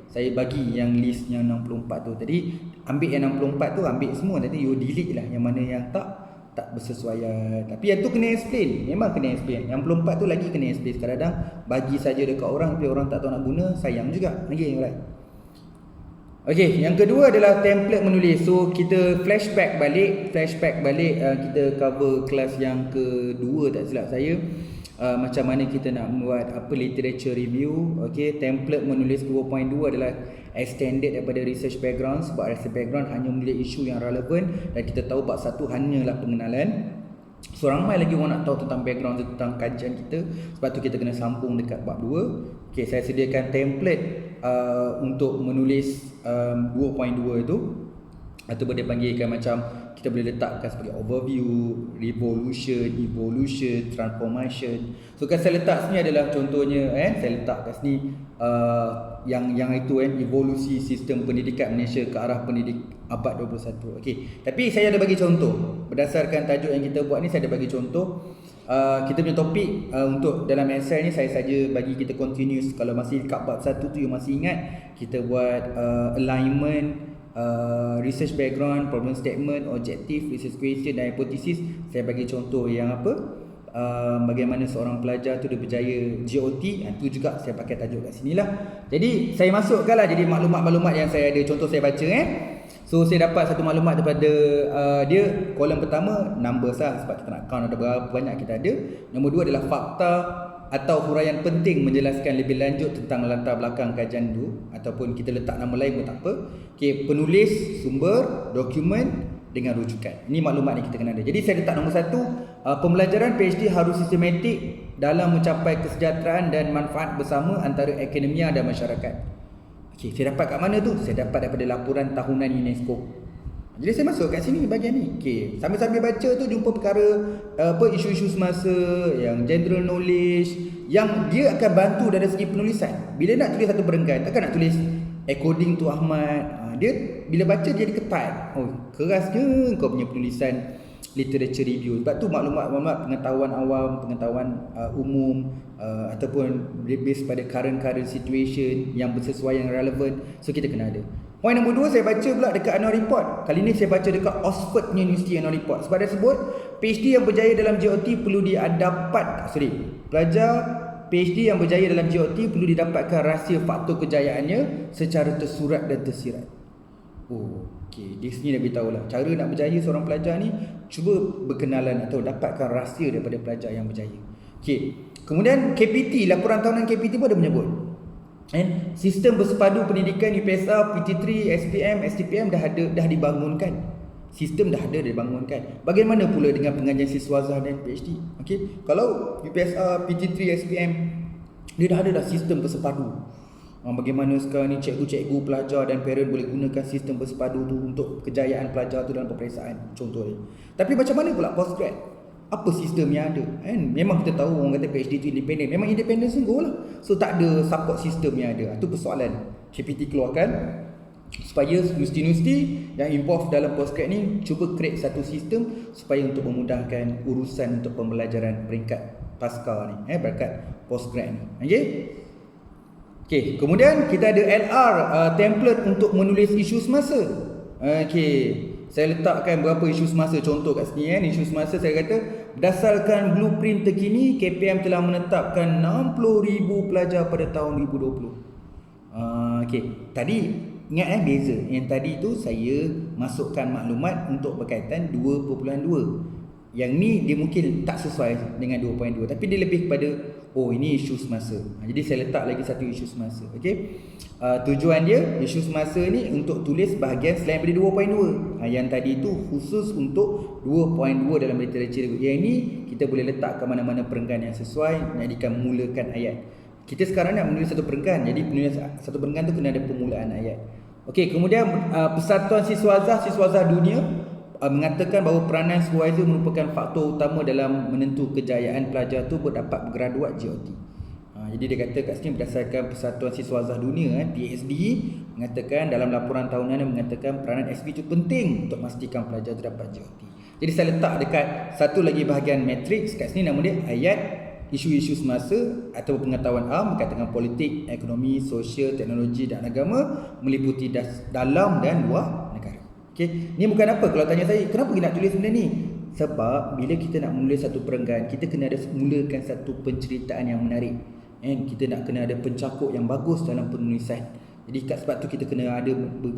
saya bagi yang list yang 64 tu. Jadi ambil yang 64 tu, ambil semua, nanti you delete lah yang mana yang tak bersesuaian. Tapi yang tu kena explain. Memang kena explain. Yang 64 tu lagi kena explain. Kadang-kadang bagi saja dekat orang, tapi orang tak tahu nak guna, sayang juga. Okay, alright. Okay, yang kedua adalah template menulis. So kita flashback balik. Kita cover kelas yang kedua tak silap saya. Macam mana kita nak buat literature review. Okay, template menulis 2.2 adalah extended daripada research background. Sebab research background hanya menulis isu yang relevan, dan kita tahu bab 1 hanyalah pengenalan. So ramai lagi orang nak tahu tentang background, tentang kajian kita. Sebab tu kita kena sambung dekat bab 2. Okay, saya sediakan template untuk menulis 2.2 itu, ataupun dia panggilkan macam kita boleh letakkan sebagai overview, revolution, evolution, transformation. So kan saya letak sini adalah contohnya saya letak kat sini yang itu evolusi sistem pendidikan Malaysia ke arah pendidik abad 21. Okey, tapi saya ada bagi contoh berdasarkan tajuk yang kita buat ni. Saya ada bagi contoh. Kita punya topik untuk dalam Excel ni saya saja bagi kita continuous. Kalau masih kat bab 1 tu you masih ingat, kita buat alignment, research background, problem statement, objective, research question dan hypothesis. Saya bagi contoh yang bagaimana seorang pelajar tu dia berjaya GOT. Itu juga saya pakai tajuk kat sini lah. Jadi saya masukkan lah jadi maklumat-maklumat yang saya ada. Contoh saya baca So saya dapat satu maklumat daripada dia. Kolom pertama numbers lah, sebab kita nak count ada berapa banyak kita ada. Nombor 2 adalah fakta atau huraian penting menjelaskan lebih lanjut tentang latar belakang kajian tu, ataupun kita letak nama lain pun tak apa. Okay, penulis, sumber, dokumen dengan rujukan. Ini maklumat yang kita kena ada. Jadi saya letak nombor 1, pembelajaran PhD harus sistematik dalam mencapai kesejahteraan dan manfaat bersama antara akademia dan masyarakat. Okay, saya dapat kat mana tu? Saya dapat daripada laporan tahunan UNESCO. Jadi saya masuk kat sini bahagian ni. Okay, sambil-sambil baca tu jumpa perkara isu-isu semasa, yang general knowledge, yang dia akan bantu dari segi penulisan. Bila nak tulis satu berenggan, takkan nak tulis according to Ahmad. Dia bila baca dia ketat. Oh, kerasnya kau punya penulisan literature review. Sebab tu maklumat-maklumat pengetahuan awam, pengetahuan umum, ataupun based pada current situation yang bersesuaian, yang relevan. So kita kena ada. Point nombor 2 saya baca pula dekat annual report. Kali ni saya baca dekat Oxford University annual report. Sebab dia sebut PhD yang berjaya dalam GOT perlu pelajar PhD yang berjaya dalam GOT perlu didapatkan rahsia faktor kejayaannya secara tersurat dan tersirat. Okey, di sini dah beritahu lah cara nak berjaya seorang pelajar ni, cuba berkenalan atau dapatkan rahsia daripada pelajar yang berjaya. Okey, kemudian KPT, laporan tahunan KPT pun ada menyebut sistem bersepadu pendidikan UPSR, PT3, SPM, STPM dah dibangunkan. Sistem dah ada dibangunkan. Bagaimana pula dengan pengajian siswazah dan PhD? Okey, kalau UPSR, PT3, SPM dia dah ada sistem bersepadu. Bagaimana sekarang ni cikgu-cikgu, pelajar dan parent boleh gunakan sistem bersepadu tu untuk kejayaan pelajar tu dalam peperiksaan contohnya. Tapi macam mana pula postgrad? Apa sistem yang ada? Memang kita tahu orang kata PhD tu independen. Memang independen sungguh lah. So tak ada support sistem yang ada. Itu persoalan KPT keluarkan supaya universiti-universiti yang involved dalam postgrad ni cuba create satu sistem supaya untuk memudahkan urusan untuk pembelajaran peringkat pasca ni, peringkat postgrad ni. Okey. Okay, kemudian kita ada LR, template untuk menulis isu semasa. Okay, saya letakkan berapa isu semasa. Contoh kat sini isu semasa saya kata berdasarkan blueprint terkini KPM telah menetapkan 60,000 pelajar pada tahun 2020. Okey, tadi ingat beza. Yang tadi tu saya masukkan maklumat untuk berkaitan 2.2. Yang ni dia mungkin tak sesuai dengan 2.2, tapi dia lebih kepada ini isu semasa. Jadi saya letak lagi satu isu semasa. Okey. Tujuan dia isu semasa ni untuk tulis bahagian selain daripada 2.2. Yang tadi tu khusus untuk 2.2 dalam literature. Yang ni kita boleh letak ke mana-mana perenggan yang sesuai, jadikan mulakan ayat. Kita sekarang nak menulis satu perenggan. Jadi penulis satu perenggan tu kena ada permulaan ayat. Okey, kemudian Persatuan Siswazah Dunia mengatakan bahawa peranan supervisor merupakan faktor utama dalam menentu kejayaan pelajar tu berdapat bergraduat GOT. Jadi dia kata kat sini berdasarkan Persatuan Siswazah Dunia PSD mengatakan dalam laporan tahunan dia mengatakan peranan SB itu penting untuk memastikan pelajar tu dapat GOT. Jadi saya letak dekat satu lagi bahagian matrix kat sini, nama dia ayat isu-isu semasa atau pengetahuan am berkaitan dengan politik, ekonomi, sosial, teknologi dan agama meliputi dalam dan luar negara. Okey, ni bukan apa kalau tanya saya kenapa kita nak tulis benda ni? Sebab bila kita nak menulis satu perenggan, kita kena ada mulakan satu penceritaan yang menarik. Kita nak kena ada pencakup yang bagus dalam penulisan. Jadi sebab tu kita kena ada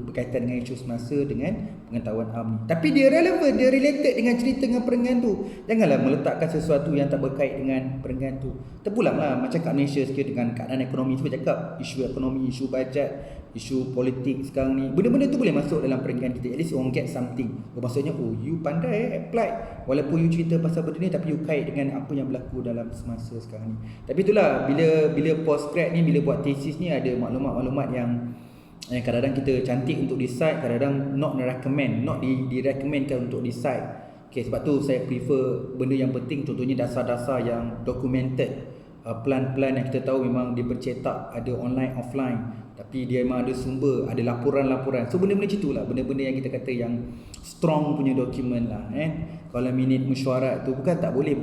berkaitan dengan isu semasa dengan pengetahuan am ni. Tapi dia relevan, dia related dengan cerita dengan perenggan tu. Janganlah meletakkan sesuatu yang tak berkait dengan perenggan tu. Terpulanglah macam kat Malaysia sikit dengan keadaan ekonomi. Sebab cakap isu ekonomi, isu bajet, isu politik sekarang ni. Benda-benda tu boleh masuk dalam perenggan kita. At least orang get something. Maksudnya you pandai apply. Walaupun you cerita pasal benda ni tapi you kait dengan apa yang berlaku dalam semasa sekarang ni. Tapi itulah bila postgrad ni, bila buat tesis ni ada maklumat-maklumat yang kadang-kadang kita cantik untuk decide, kadang-kadang not direkomendkan untuk decide. Okay, sebab tu saya prefer benda yang penting, contohnya dasar-dasar yang documented. Plan-plan yang kita tahu memang dia bercetak, ada online, offline, tapi dia memang ada sumber, ada laporan-laporan. So benda-benda macam itulah, benda-benda yang kita kata yang strong punya dokumen lah. Kalau minit mesyuarat tu bukan tak boleh,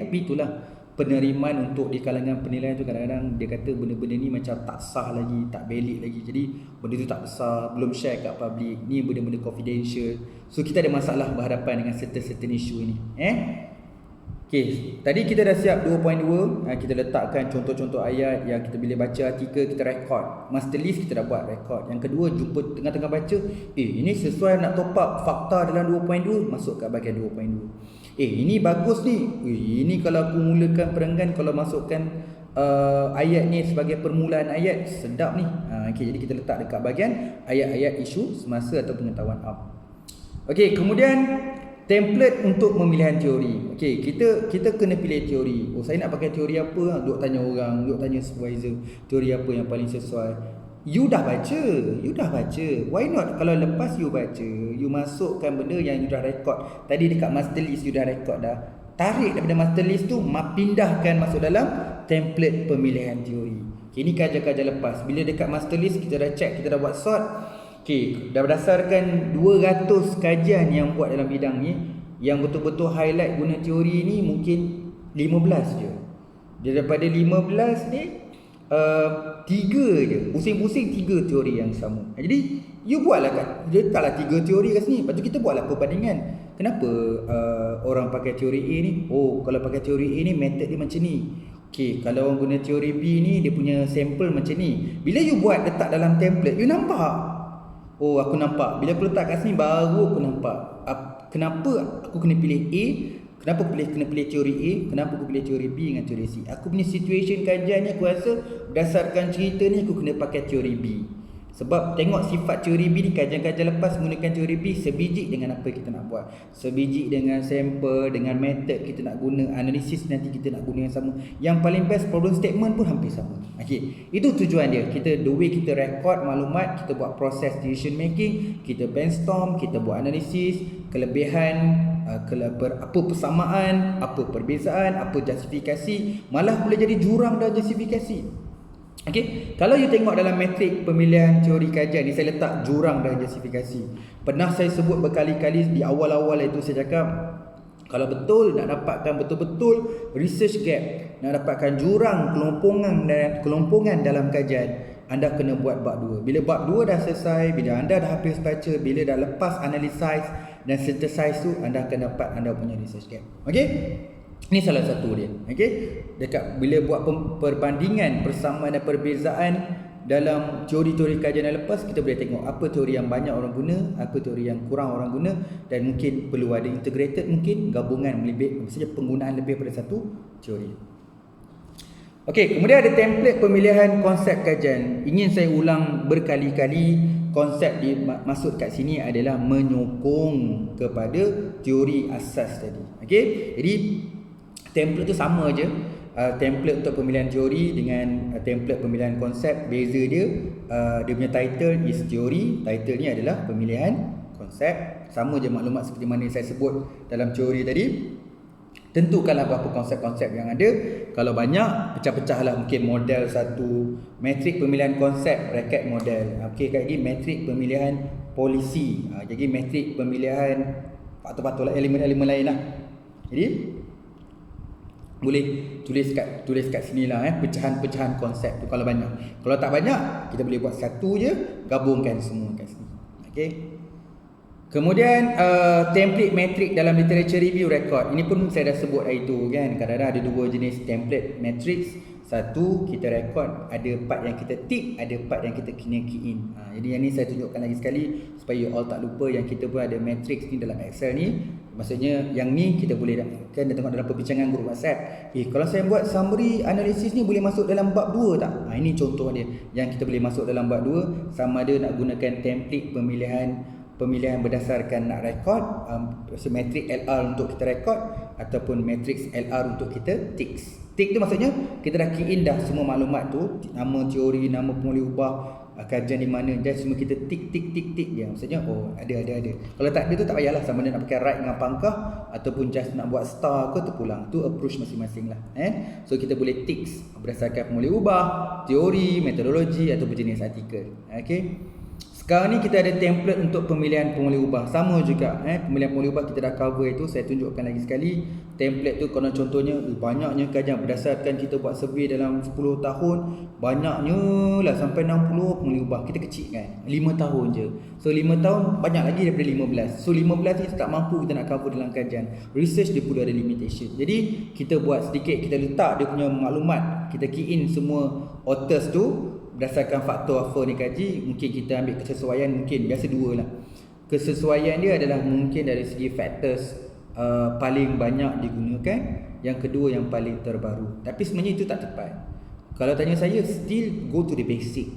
tapi itulah penerimaan untuk di kalangan penilaian tu kadang-kadang dia kata benda-benda ni macam tak sah lagi, tak valid lagi. Jadi benda tu tak besar, belum share kat public. Ni benda-benda confidential. So kita ada masalah berhadapan dengan certain isu ini. Okey, tadi kita dah siap 2.2. Kita letakkan contoh-contoh ayat yang kita bila baca artikel kita rekod. Master list kita dah buat rekod. Yang kedua, jumpa tengah-tengah baca, ini sesuai nak top up fakta dalam 2.2, masuk kat bahagian 2.2. Ini bagus ni. Ini kalau aku mulakan perenggan, kalau masukkan ayat ni sebagai permulaan ayat, sedap ni. Okay, jadi kita letak dekat bahagian ayat-ayat isu semasa atau pengetahuan am. Okey, kemudian template untuk pemilihan teori. Okey, kita kena pilih teori. Saya nak pakai teori apa? Duk tanya orang, duk tanya supervisor, teori apa yang paling sesuai. You dah baca. Why not kalau lepas you baca, you masukkan benda yang you dah rekod. Tadi dekat master list you dah rekod dah. Tarik daripada master list tu, pindahkan masuk dalam template pemilihan teori. Okay, ini kajian-kajian lepas. Bila dekat master list kita dah check, kita dah buat sort. Okay, dah berdasarkan 200 kajian yang buat dalam bidang ni, yang betul-betul highlight guna teori ni mungkin 15 je. Daripada 15 ni 3 je, pusing-pusing 3 teori yang sama. Jadi you buatlah letaklah 3 teori kat sini. Lepas tu kita buatlah perbandingan. Kenapa orang pakai teori A ni? Kalau pakai teori A ni method dia macam ni. Okey, kalau orang guna teori B ni dia punya sampel macam ni. Bila you buat letak dalam template, you nampak. Aku nampak. Bila aku letak kat sini baru aku nampak kenapa aku kena pilih A. Kenapa kena pilih teori A? Kenapa aku pilih teori B dengan teori C? Aku punya situation kajian ni aku rasa berdasarkan cerita ni aku kena pakai teori B. Sebab tengok sifat teori B ni, kajian-kajian lepas menggunakan teori B sebiji dengan apa kita nak buat. Sebiji dengan sampel, dengan method kita nak guna, analisis nanti kita nak guna yang sama. Yang paling best problem statement pun hampir sama. Okey, itu tujuan dia. The way kita record maklumat, kita buat proses decision making, kita brainstorm, kita buat analisis, kelebihan, apa persamaan, apa perbezaan, apa justifikasi, malah boleh jadi jurang dan justifikasi. Okey, kalau you tengok dalam metrik pemilihan teori kajian ni, saya letak jurang dan justifikasi. Pernah saya sebut berkali-kali di awal-awal itu, saya cakap kalau betul nak dapatkan betul-betul research gap, nak dapatkan jurang kelompongan dalam kajian, anda kena buat bab 2. Bila bab 2 dah selesai, bila anda dah habis baca, bila dah lepas analysis dan synthesize tu, anda akan dapat anda punya research gap. Okey? Ini salah satu dia. Okey? Dekat bila buat perbandingan, persamaan dan perbezaan dalam teori-teori kajian yang lepas, kita boleh tengok apa teori yang banyak orang guna, apa teori yang kurang orang guna, dan mungkin perlu ada integrated, mungkin gabungan lebih, maksudnya penggunaan lebih pada satu teori. Okey, kemudian ada template pemilihan konsep kajian. Ingin saya ulang berkali-kali, konsep dimaksud kat sini adalah menyokong kepada teori asas tadi. Okey, jadi template tu sama je. Template untuk pemilihan teori dengan template pemilihan konsep, beza dia dia punya title is teori, title ni adalah pemilihan konsep. Sama je maklumat seperti mana saya sebut dalam teori tadi. Tentukanlah berapa konsep-konsep yang ada. Kalau banyak, pecah-pecahlah, mungkin model satu, matrik pemilihan konsep, bracket model. Okey, kat lagi matrik pemilihan polisi. Jadi matrik pemilihan patut-patutlah elemen-elemen lain lah. Jadi boleh tulis kat sinilah pecahan-pecahan konsep tu kalau banyak. Kalau tak banyak, kita boleh buat satu je, gabungkan semua kat sini. Okey. Kemudian template metrik dalam literature review record. Ini pun saya dah sebut hari tu kan. Kadang-kadang ada dua jenis template matrix. Satu, kita record, ada part yang kita tick, ada part yang kita kena key in. Jadi yang ni saya tunjukkan lagi sekali supaya you all tak lupa yang kita pun ada matrix ni dalam Excel ni. Maksudnya yang ni kita boleh kan dah tengok dalam perbincangan grup WhatsApp. Kalau saya buat summary analysis ni boleh masuk dalam bab 2 tak? Ini contoh dia yang kita boleh masuk dalam bab 2. Sama ada nak gunakan template pemilihan berdasarkan nak record, matrix LR untuk kita record ataupun matrix LR untuk kita tick. Tick tu maksudnya kita dah key in dah semua maklumat tu, nama teori, nama pemulih ubah, kajian di mana, just semua kita tick je. Maksudnya ada. Kalau tak ada tu tak payahlah, sama ada nak pakai right dengan pangkah ataupun just nak buat star ke terpulang. Tu approach masing-masing lah. So kita boleh tick berdasarkan pemulih ubah, teori, metodologi ataupun jenis artikel. Okey. Sekarang ni kita ada template untuk pemilihan pemulih ubah. Sama juga pemilihan pemulih ubah kita dah cover itu. Saya tunjukkan lagi sekali. Template tu kalau contohnya banyaknya kajian berdasarkan kita buat survey dalam 10 tahun, banyaknya lah sampai 60 pemulih ubah. Kita kecil kan, 5 tahun je. So 5 tahun banyak lagi daripada 15. So 15 ni tak mampu kita nak cover dalam kajian. Research dia perlu ada limitation. Jadi kita buat sedikit, kita letak dia punya maklumat, kita key in semua authors tu berdasarkan faktor apa ni kaji. Mungkin kita ambil kesesuaian, mungkin biasa dua lah. Kesesuaian dia adalah mungkin dari segi factors paling banyak digunakan, yang kedua yang paling terbaru. Tapi sebenarnya itu tak tepat. Kalau tanya saya, still go to the basic.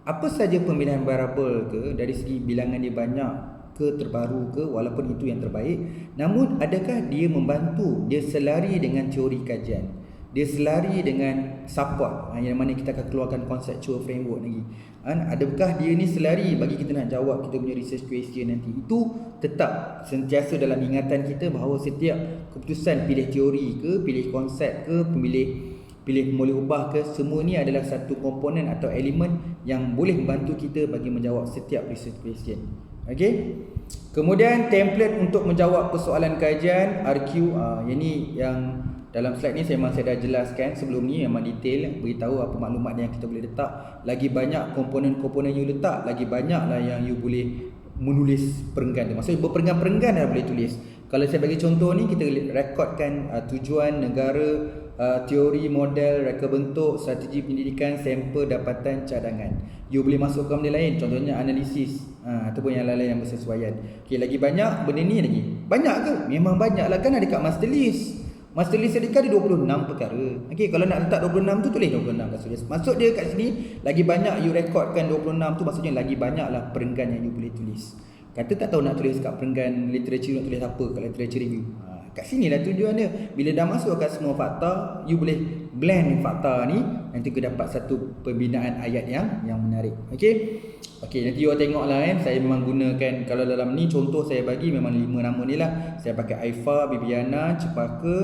Apa saja pemilihan variable ke, dari segi bilangan dia banyak ke terbaru ke, walaupun itu yang terbaik, namun adakah dia membantu, dia selari dengan teori kajian, dia selari dengan support, yang mana kita akan keluarkan conceptual framework lagi. Adakah dia ni selari bagi kita nak jawab kita punya research question nanti. Itu tetap sentiasa dalam ingatan kita bahawa setiap keputusan pilih teori ke, pilih konsep ke, pilih pemulih ubah ke, semua ni adalah satu komponen atau elemen yang boleh membantu kita bagi menjawab setiap research question. Okey. Kemudian template untuk menjawab persoalan kajian RQ. Ini yang dalam slide ni saya dah jelaskan sebelum ni, memang detail beritahu apa maklumat yang kita boleh letak. Lagi banyak komponen-komponen you letak, lagi banyaklah yang you boleh menulis perenggan tu. Maksudnya berperenggan-perenggan dah boleh tulis. Kalau saya bagi contoh ni, kita rekodkan tujuan, negara, teori, model, reka bentuk, strategi pendidikan, sampel, dapatan, cadangan. You boleh masukkan benda lain, contohnya analisis ataupun yang lain-lain yang bersesuaian. Okay, lagi banyak benda ni lagi. Banyak ke? Memang banyak lah, kan ada kat master list. Master list dia ada 26 perkara. Okey, kalau nak letak 26 tu tulis 26 kat sini. Maksud dia kat sini, lagi banyak you rekodkan 26 tu, maksudnya lagi banyaklah perenggan yang you boleh tulis. Kata tak tahu nak tulis kat perenggan literature, nak tulis apa kat literature review. Kat sinilah tujuan dia. Bila dah masukkan semua fakta, you boleh blend fakta ni, nanti you dapat satu pembinaan ayat yang menarik. Okey. Okey, nanti you tengoklah saya memang gunakan, kalau dalam ni contoh saya bagi memang 5 nama ni lah. Saya pakai Aifa, Bibiana, Cepaka,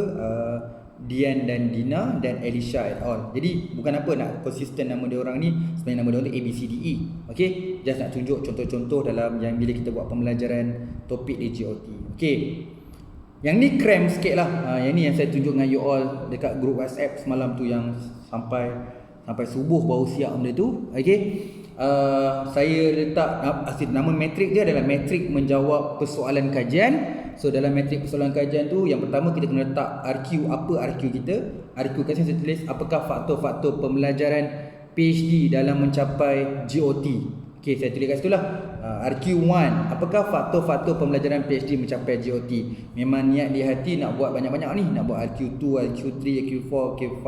Dian dan Dina dan Elisha et al. Jadi bukan apa nak konsisten nama dia orang ni, sebenarnya nama dia orang tu ABCDE. Okey, just nak tunjuk contoh-contoh dalam yang bila kita buat pembelajaran topik AGOT. Okey. Yang ni cram sikit lah. Yang ni yang saya tunjuk dengan you all dekat grup WhatsApp semalam tu, yang sampai sampai subuh baru siap benda tu. Okey. Saya letak nama metrik dia adalah metrik menjawab persoalan kajian. So dalam metrik persoalan kajian tu, yang pertama kita kena letak RQ, apa RQ kita. RQ kat sini saya tulis apakah faktor-faktor pembelajaran PhD dalam mencapai GOT. Okey, saya tulis kat situ lah. RQ1, apakah faktor-faktor pembelajaran PhD mencapai GOT. Memang niat di hati nak buat banyak-banyak ni, nak buat RQ2, RQ3, RQ4, RQ5.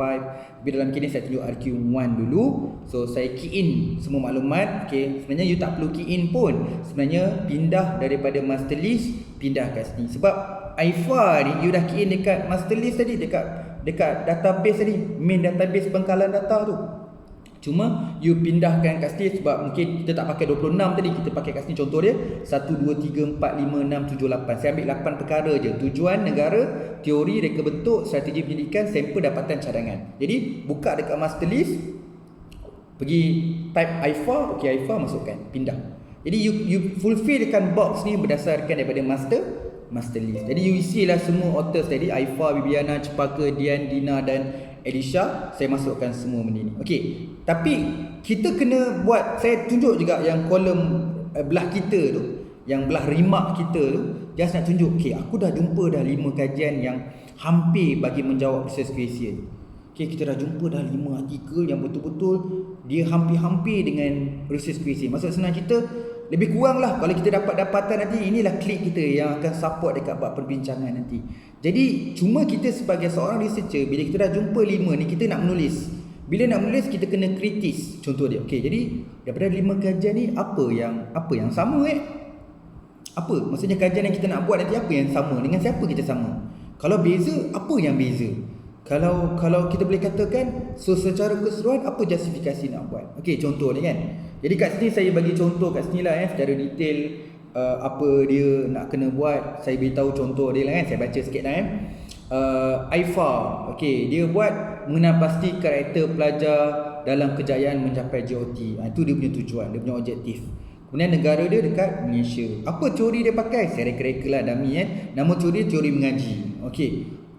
Tapi dalam kini saya tunjuk RQ1 dulu. So saya key in semua maklumat. Okey, sebenarnya you tak perlu key in pun. Sebenarnya pindah daripada master list, pindah kat sini. Sebab AIFA ni you dah key in dekat master list tadi, dekat database tadi, main database pengkalan data tu. Cuma you pindahkan kat sini sebab mungkin kita tak pakai 26 tadi, kita pakai kat sini contoh dia 1 2 3 4 5 6 7 8. Saya ambil 8 perkara je. Tujuan negara, teori, reka bentuk, strategi pendidikan, sampel, dapatan, cadangan. Jadi buka dekat master list, pergi type AIFA, okey AIFA masukkan, pindah. Jadi you fulfillkan box ni berdasarkan daripada master list. Jadi you isilah semua authors tadi, AIFA, Bibiana, Cepaka, Dian, Dina dan Elisha. Saya masukkan semua benda ni. Okey. Tapi kita kena buat, saya tunjuk juga yang kolom belah kita tu, yang belah rimak kita tu, just nak tunjuk, okey, aku dah jumpa dah 5 kajian yang hampir bagi menjawab research question. Okey, kita dah jumpa dah 5 artikel yang betul-betul dia hampir-hampir dengan research question. Maksud senang kita lebih kurang lah kalau kita dapat dapatan nanti, inilah klik kita yang akan support dekat bab perbincangan nanti. Jadi cuma kita sebagai seorang researcher, bila kita dah jumpa 5 ni, kita nak menulis. Bila nak menulis kita kena kritis. Contoh dia. Okey, jadi daripada 5 kajian ni apa yang sama Apa? Maksudnya kajian yang kita nak buat nanti apa yang sama? Dengan siapa kita sama? Kalau beza, apa yang beza? Kalau kita boleh katakan, so secara keseluruhan apa justifikasi nak buat? Okey, contoh ni kan. Jadi kat sini saya bagi contoh kat sini lah secara detail apa dia nak kena buat. Saya beritahu contoh dia lah kan. Saya baca sikit lah AIFA, okey, dia buat mengenal pasti karakter pelajar dalam kejayaan mencapai GOT. Itu dia punya tujuan, dia punya objektif. Kemudian negara dia dekat Malaysia. Apa teori dia pakai? Saya reka-reka lah dummy Nama teori dia teori mengaji. Okey.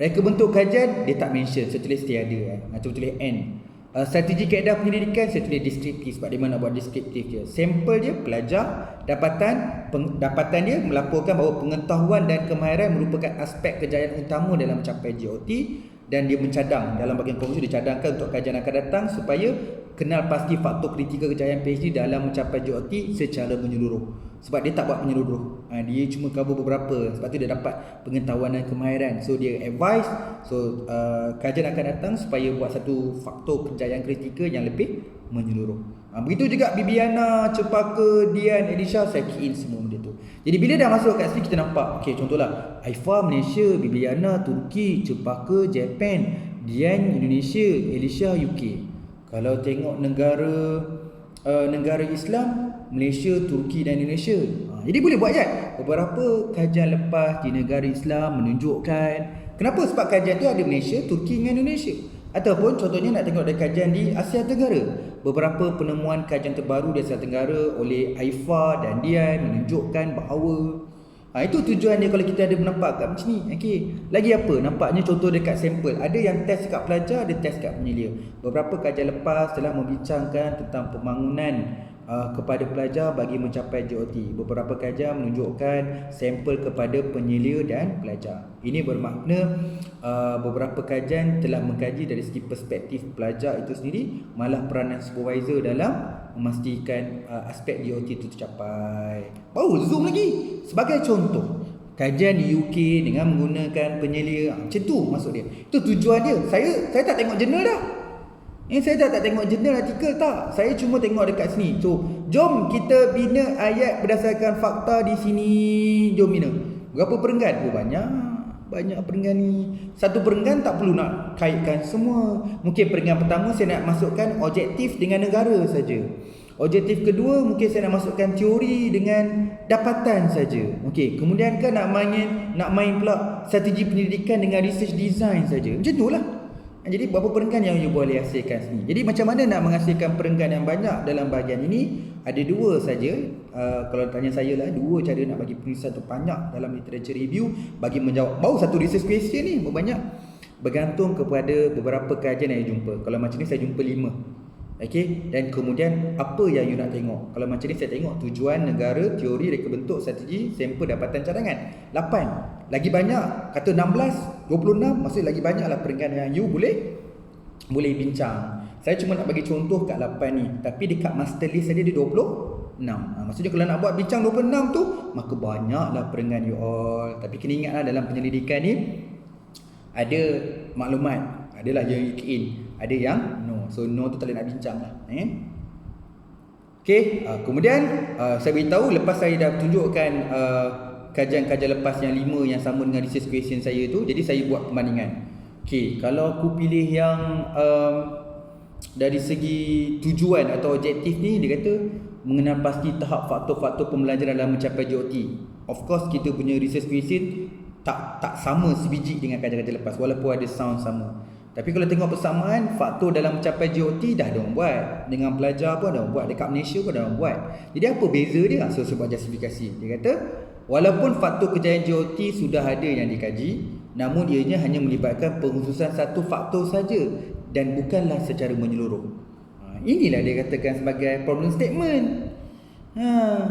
Reka bentuk kajian dia tak mention, saya tulis tiada Saya tulis N. Strategi kaedah pendidikan saya tulis deskriptif sebab dia nak buat deskriptif je. Sampel dia pelajar, dapatan dia melaporkan bahawa pengetahuan dan kemahiran merupakan aspek kejayaan utama dalam mencapai GOT, dan dia mencadang dalam bahagian konklusi, dia cadangkan untuk kajian akan datang supaya kenal pasti faktor kritikal kejayaan PhD dalam mencapai GOT secara menyeluruh. Sebab dia tak buat menyeluruh, dia cuma cover beberapa. Sebab tu dia dapat pengetahuan dan kemahiran. So dia advise, so kajian akan datang supaya buat satu faktor kejayaan kritikal yang lebih menyeluruh. Begitu juga Bibiana, Cepaka, Dian, Elisha, saya key in semua benda tu. Jadi bila dah masuk kat sini kita nampak, okey, contohlah AIFA Malaysia, Bibiana Turki, Cepaka Japan, Dian Indonesia, Elisha UK. Kalau tengok negara Islam, Malaysia, Turki dan Indonesia. Jadi boleh buat je. Beberapa kajian lepas di negara Islam menunjukkan kenapa, sebab kajian tu ada Malaysia, Turki dengan Indonesia. Ataupun contohnya nak tengok ada kajian di Asia Tenggara. Beberapa penemuan kajian terbaru di Asia Tenggara oleh AIFA dan Dian menunjukkan bahawa itu tujuan dia kalau kita ada menampak kat macam ni. Okey. Lagi apa? Nampaknya contoh dekat sampel. Ada yang test kat pelajar, ada test kat penyelia. Beberapa kajian lepas telah membincangkan tentang pembangunan kepada pelajar bagi mencapai GOT. Beberapa kajian menunjukkan sampel kepada penyelia dan pelajar. Ini bermakna beberapa kajian telah mengkaji dari segi perspektif pelajar itu sendiri, malah peranan supervisor dalam memastikan aspek GOT itu tercapai. Baru zoom lagi. Sebagai contoh, kajian di UK dengan menggunakan penyelia, macam tu maksud dia. Itu tujuan dia. Saya tak tengok jurnal dah. Saya tak tengok jurnal artikel tak. Saya cuma tengok dekat sini. So, jom kita bina ayat berdasarkan fakta di sini. Jom bina. Berapa perenggan? Banyak perenggan ni. Satu perenggan tak perlu nak kaitkan semua. Mungkin perenggan pertama saya nak masukkan objektif dengan negara saja. Objektif kedua mungkin saya nak masukkan teori dengan dapatan saja. Okey, kemudian kan nak main pula strategi pendidikan dengan research design saja. Macam itulah. Jadi berapa perenggan yang you boleh hasilkan sini. Jadi macam mana nak menghasilkan perenggan yang banyak dalam bahagian ini? Ada dua saja. Kalau tanya saya lah, dua cara nak bagi penulisan tu banyak dalam literature review bagi menjawab. Baru satu research question ni berbanyak. Bergantung kepada beberapa kajian yang saya jumpa. Kalau macam ni saya jumpa 5. Okey, dan kemudian apa yang you nak tengok. Kalau macam ni saya tengok tujuan, negara, teori, reka bentuk, strategi, sampel, dapatan, cadangan. 8. Lagi banyak, kata 16, 26, maksudnya lagi banyaklah peringkat yang you boleh bincang. Saya cuma nak bagi contoh kat 8 ni, tapi dekat master list saja dia 26. Maksudnya kalau nak buat bincang 26 tu, maka banyaklah peringkat you all. Tapi kena ingatlah dalam penyelidikan ni ada maklumat, adalah yang you key in, ada yang no. So no tu tak boleh nak bincang lah. Okay, kemudian saya beritahu lepas saya dah tunjukkan kajian-kajian lepas yang 5 yang sama dengan research question saya tu, jadi saya buat perbandingan. Okay, kalau aku pilih yang dari segi tujuan atau objektif ni, dia kata mengenal pasti tahap faktor-faktor pembelajaran dalam mencapai GOT. Of course kita punya research question tak sama sebiji dengan kajian-kajian lepas, walaupun ada sound sama. Tapi kalau tengok persamaan, faktor dalam mencapai GOT dah ada orang buat, dengan pelajar pun ada orang buat, dekat Malaysia pun ada orang buat. Jadi apa beza dia? So saya buat justifikasi. Dia kata walaupun faktor kejayaan GOT sudah ada yang dikaji, namun ianya hanya melibatkan pengkhususan satu faktor saja dan bukanlah secara menyeluruh. Inilah dia katakan sebagai problem statement.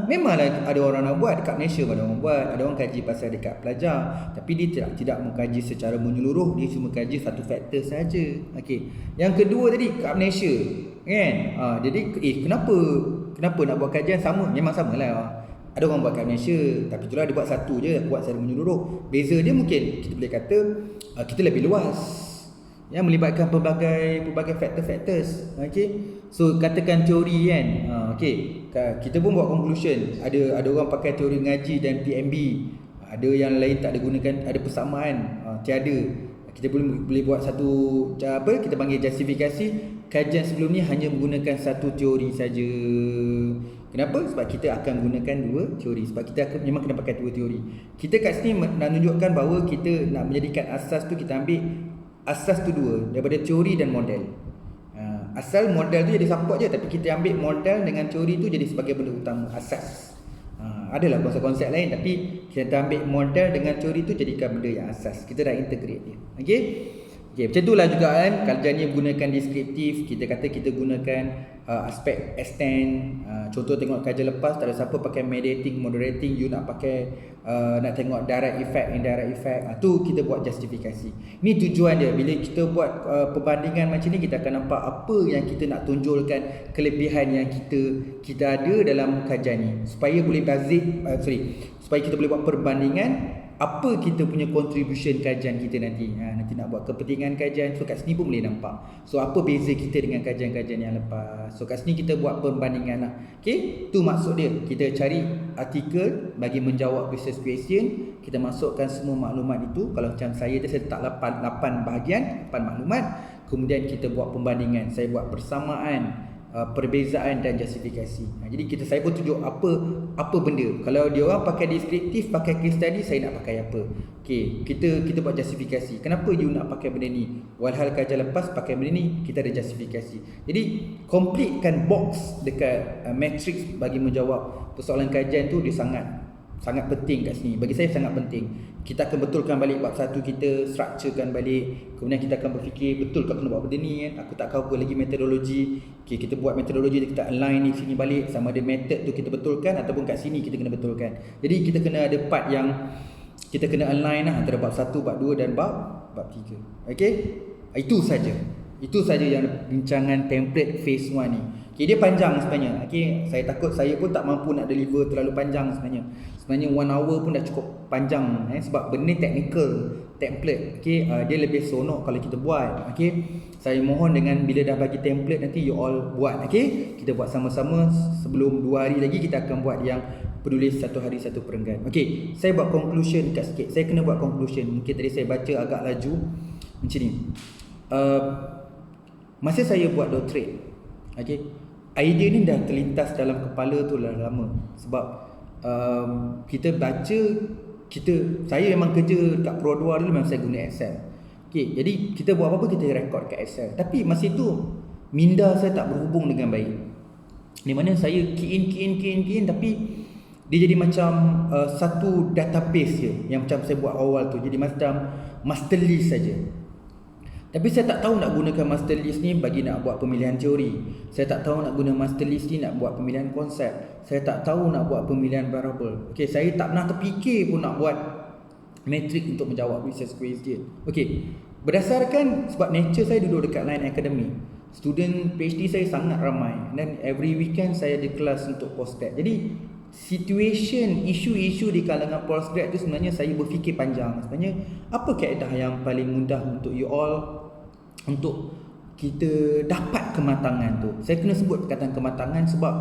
Memanglah ada orang nak buat, dekat Malaysia pun ada orang buat, ada orang kaji pasal dekat pelajar, tapi dia tidak mengkaji secara menyeluruh, dia cuma kaji satu faktor saja. Okey. Yang kedua tadi kat Malaysia, kan? Jadi kenapa nak buat kajian sama? Memang samalah. Ada orang buat kat Malaysia, tapi itulah dia buat satu je, buat secara menyeluruh. Beza dia mungkin kita boleh kata kita lebih luas, yang melibatkan pelbagai faktor-faktor. Okey. So katakan teori kan. Okey. Kita pun buat conclusion. Ada orang pakai teori ngaji dan PMB. Ada yang lain tak ada gunakan, ada persamaan, tiada. Kita boleh buat satu kita panggil justifikasi. Kajian sebelum ni hanya menggunakan satu teori saja. Kenapa? Sebab kita akan gunakan dua teori. Sebab kita memang kena pakai dua teori. Kita kat sini nak tunjukkan bahawa kita nak menjadikan asas tu, kita ambil asas tu dua, daripada teori dan model. Asal model tu jadi support je, tapi kita ambil model dengan teori tu jadi sebagai benda utama, asas. Adalah konsep-konsep lain, tapi kita ambil model dengan teori tu jadikan benda yang asas. Kita dah integrate dia. Okey. Macam itulah juga kan, kajian ni menggunakan deskriptif. Kita kata kita gunakan aspek extend. Contoh tengok kajian lepas, tak ada siapa pakai mediating, moderating. You nak pakai nak tengok direct effect, indirect effect. Tu kita buat justifikasi. Ini tujuan dia. Bila kita buat perbandingan macam ni, kita akan nampak apa yang kita nak tunjulkan, kelebihan yang kita ada dalam kajian ni, supaya boleh supaya kita boleh buat perbandingan apa kita punya contribution kajian kita nanti. Nanti nak buat kepentingan kajian, so kat sini pun boleh nampak. So apa beza kita dengan kajian-kajian yang lepas. So kat sini kita buat perbandingan lah. Okay, tu maksud dia. Kita cari artikel bagi menjawab research question. Kita masukkan semua maklumat itu. Kalau macam saya letak 8 bahagian, 8 maklumat. Kemudian kita buat perbandingan. Saya buat persamaan, perbezaan dan justifikasi. Jadi saya pun tunjuk apa benda. Kalau dia orang pakai deskriptif, pakai case study, saya nak pakai apa. Okey, kita buat justifikasi. Kenapa you nak pakai benda ni? Walhal kajian lepas pakai benda ni, kita ada justifikasi. Jadi completekan box dekat matrix bagi menjawab persoalan kajian tu, dia sangat penting kat sini. Bagi saya sangat penting. Kita akan betulkan balik bab satu kita, structurekan balik. Kemudian kita akan berfikir, betul ke aku nak buat benda ni kan? Aku tak cover lagi metodologi. Okay, kita buat metodologi, kita align ni sini balik. Sama ada method tu kita betulkan, ataupun kat sini kita kena betulkan. Jadi kita kena ada part yang kita kena align lah, antara bab 1, bab 2 dan bab 3. Okay, itu saja. Itu saja yang bincangan template phase 1 ni. Okay, dia panjang sebenarnya. Okay, saya takut saya pun tak mampu nak deliver terlalu panjang sebenarnya. Sebenarnya 1 hour pun dah cukup panjang sebab benda technical template. Okay, dia lebih seronok kalau kita buat. Okay, saya mohon dengan bila dah bagi template nanti you all buat. Okay, kita buat sama-sama. Sebelum 2 hari lagi kita akan buat yang penulis 1 hari 1 perenggan. Okay, saya buat conclusion dekat sikit. Saya kena buat conclusion. Mungkin tadi saya baca agak laju macam ni. Masa saya buat doctorate, okay, idea ni dah terlintas dalam kepala tu dah lama. Sebab kita baca, saya memang kerja kat Pro 2 dulu memang saya guna Excel. Okay, jadi kita buat apa-apa kita record kat Excel. Tapi masa itu minda saya tak berhubung dengan baik. Di mana saya key in, tapi dia jadi macam satu database je yang macam saya buat awal tu. Jadi macam master list saja. Tapi saya tak tahu nak gunakan master list ni bagi nak buat pemilihan teori. Saya tak tahu nak guna master list ni nak buat pemilihan konsep. Saya tak tahu nak buat pemilihan variable. Okey, saya tak pernah terfikir pun nak buat metrik untuk menjawab research question. Okey, berdasarkan sebab nature saya duduk dekat line akademik. Student PhD saya sangat ramai dan every weekend saya ada kelas untuk postgrad. Jadi situation, isu-isu di kalangan postgrad tu sebenarnya saya berfikir panjang. Sebenarnya apa kaedah yang paling mudah untuk you all untuk kita dapat kematangan tu. Saya kena sebut perkataan kematangan sebab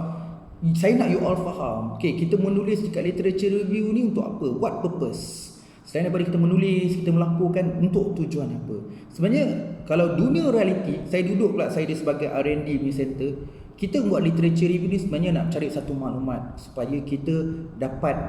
saya nak you all faham. Okay, kita menulis dekat literature review ni untuk apa? What purpose? Selain daripada kita menulis, kita melaporkan untuk tujuan apa? Sebenarnya kalau dunia realiti, saya duduk pula saya sebagai R&D punya center, kita buat literature review ni sebenarnya nak cari satu maklumat supaya kita dapat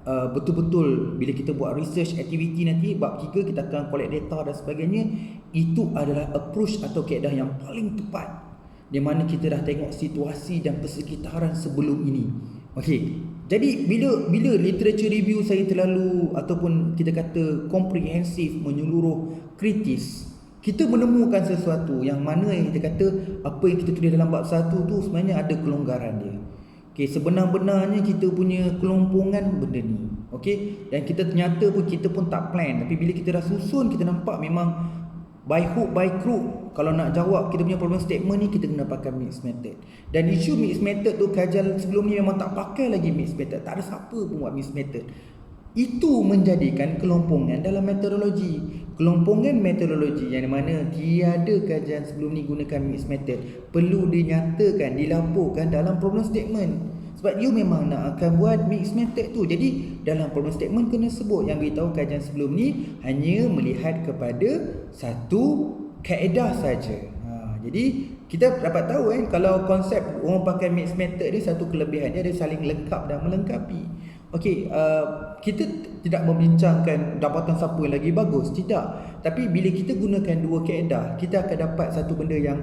betul-betul bila kita buat research activity nanti bab 3 kita akan collect data dan sebagainya. Itu adalah approach atau kaedah yang paling tepat di mana kita dah tengok situasi dan persekitaran sebelum ini. Okey, jadi bila literature review saya terlalu ataupun kita kata komprehensif, menyeluruh, kritis, kita menemukan sesuatu yang mana yang kita kata apa yang kita tulis dalam bab 1 tu sebenarnya ada kelonggaran dia. Okey, sebenar-benarnya kita punya kelompongan benda ni. Okey, dan kita ternyata pun kita pun tak plan, tapi bila kita dah susun kita nampak memang by hook by crook kalau nak jawab kita punya problem statement ni kita kena pakai mixed method. Dan isu mixed method tu kajian sebelum ni memang tak pakai lagi mixed method. Tak ada siapa pun buat mixed method. Itu menjadikan kelompongan dalam metodologi. Kelompongan metodologi yang mana tiada kajian sebelum ni gunakan mixed method perlu dinyatakan, dilaporkan dalam problem statement. Sebab you memang nak akan buat mixed method tu. Jadi dalam problem statement kena sebut yang beritahu kajian sebelum ni hanya melihat kepada satu kaedah saja. Jadi kita dapat tahu kalau konsep orang pakai mixed method ni satu kelebihan dia ada saling lengkap dan melengkapi. Okey, kita tidak membincangkan dapatan siapa yang lagi bagus, tidak. Tapi bila kita gunakan dua kaedah, kita akan dapat satu benda yang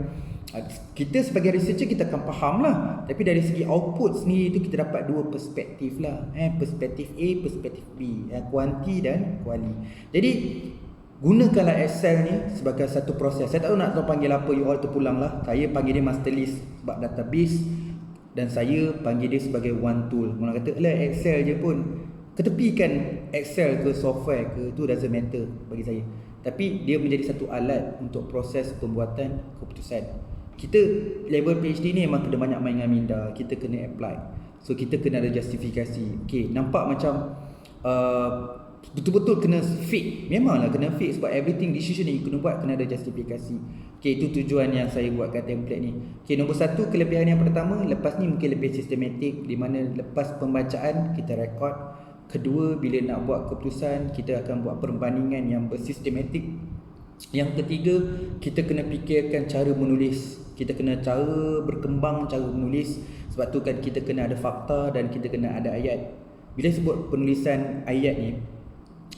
kita sebagai researcher kita akan faham lah. Tapi dari segi output sendiri tu kita dapat dua perspektif lah, perspektif A, perspektif B, kuanti dan kuali. Jadi gunakanlah Excel ni sebagai satu proses. Saya tak tahu nak panggil apa, you all terpulang lah. Saya panggil dia master list sebab database, dan saya panggil dia sebagai one tool. Orang kata lah Excel je pun, ketepikan Excel ke software ke, tu doesn't matter bagi saya. Tapi dia menjadi satu alat untuk proses pembuatan keputusan. Kita level PhD ni memang kena banyak main dengan minda. Kita kena apply. So kita kena ada justifikasi. Okay, nampak macam betul-betul kena fit. Memanglah kena fit sebab everything decision ni kena buat kena ada justifikasi. Okay, itu tujuan yang saya buatkan template ni. Okay, nombor satu, kelebihan yang pertama, lepas ni mungkin lebih sistematik, di mana lepas pembacaan kita rekod. Kedua, bila nak buat keputusan kita akan buat perbandingan yang bersistematik. Yang ketiga, kita kena fikirkan cara menulis. Kita kena cara berkembang cara menulis. Sebab tu kan kita kena ada fakta dan kita kena ada ayat. Bila sebut penulisan ayat ni,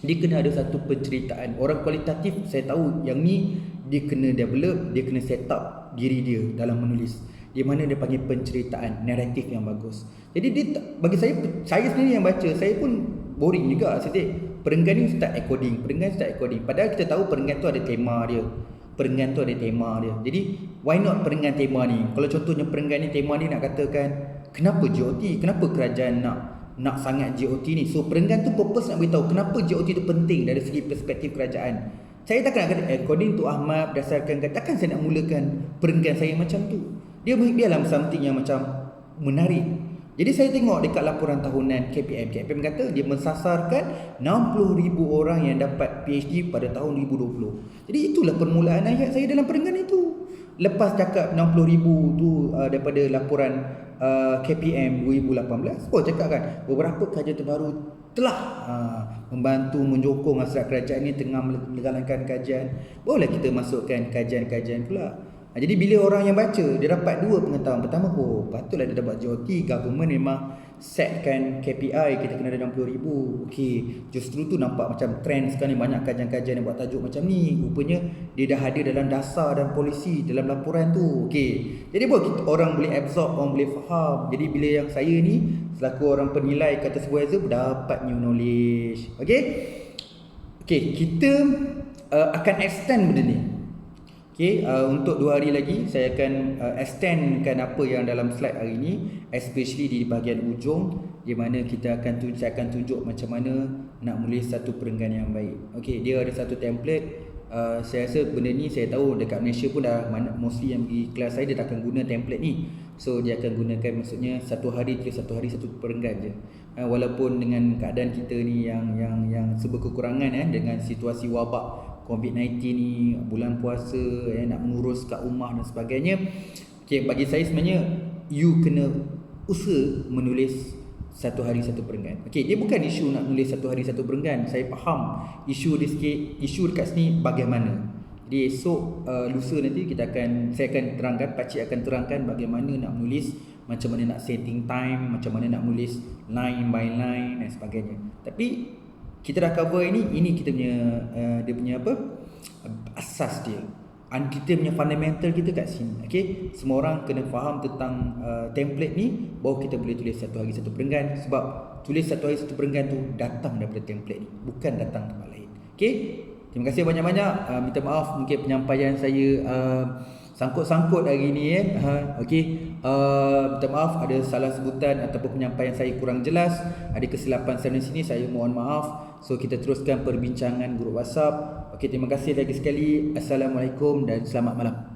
dia kena ada satu penceritaan. Orang kualitatif saya tahu yang ni dia kena develop, dia kena set up diri dia dalam menulis. Di mana dia panggil penceritaan, naratif yang bagus. Jadi dia bagi saya sendiri yang baca, saya pun boring juga. Saya perenggan ni start according, padahal kita tahu perenggan tu ada tema dia. Perenggan tu ada tema dia. Jadi why not perenggan tema ni? Kalau contohnya perenggan ni tema ni nak katakan kenapa GOT? Kenapa kerajaan nak sangat GOT ni? So perenggan tu purpose nak beritahu kenapa GOT tu penting dari segi perspektif kerajaan. Saya takkan nak kata according to Ahmad berdasarkan, takkan saya nak mulakan perenggan saya macam tu. Dia dalam something yang macam menarik. Jadi saya tengok dekat laporan tahunan KPM kata dia mensasarkan 60,000 orang yang dapat PhD pada tahun 2020. Jadi itulah permulaan ayat saya dalam perenggan itu. Lepas cakap 60,000 tu daripada laporan KPM 2018, cakap kan beberapa kajian terbaru telah membantu menyokong hasrat kerajaan ini tengah menjalankan kajian. Boleh kita masukkan kajian-kajian pula. Jadi bila orang yang baca, dia dapat dua pengetahuan. Pertama, patutlah dia dapat GOT. Government memang setkan KPI kita kena ada 60,000. Okey, justru tu nampak macam trend sekarang ni banyak kajian-kajian yang buat tajuk macam ni. Rupanya dia dah ada dalam dasar dan polisi dalam laporan tu. Okey, jadi orang boleh absorb, orang boleh faham. Jadi bila yang saya ni selaku orang penilai kata sebuah exam dapat new knowledge. Okey, kita akan extend benda ni. Okay, untuk 2 hari lagi saya akan extendkan apa yang dalam slide hari ini, especially di bahagian ujung di mana saya akan tunjuk macam mana nak menulis satu perenggan yang baik. Okay, dia ada satu template. Saya rasa benda ni saya tahu dekat Malaysia pun dah mostly yang pergi kelas saya dia tak akan guna template ni. So dia akan gunakan, maksudnya satu hari satu perenggan je. Walaupun dengan keadaan kita ni yang serba kekurangan dengan situasi wabak COVID-19 ni, bulan puasa, nak mengurus kat rumah dan sebagainya. Okay, bagi saya sebenarnya you kena usaha menulis satu hari satu perenggan. Okay, dia bukan isu nak menulis satu hari satu perenggan. Saya faham isu dia sikit, isu dekat sini bagaimana. Jadi esok lusa nanti saya akan terangkan, pakcik akan terangkan bagaimana nak menulis, macam mana nak setting time, macam mana nak menulis line by line dan sebagainya. Tapi kita dah cover ini kita punya dia punya asas dia. Kita punya fundamental kita kat sini. Okey, semua orang kena faham tentang template ni baru kita boleh tulis satu hari satu perenggan, sebab tulis satu hari satu perenggan tu datang daripada template ni, bukan datang tempat lain. Okey, terima kasih banyak-banyak. Minta maaf mungkin penyampaian saya sangkut-sangkut hari ni Okey, minta maaf ada salah sebutan ataupun penyampaian saya kurang jelas, ada kesilapan saya di sini, saya mohon maaf. So kita teruskan perbincangan grup WhatsApp. Okey, terima kasih lagi sekali. Assalamualaikum dan selamat malam.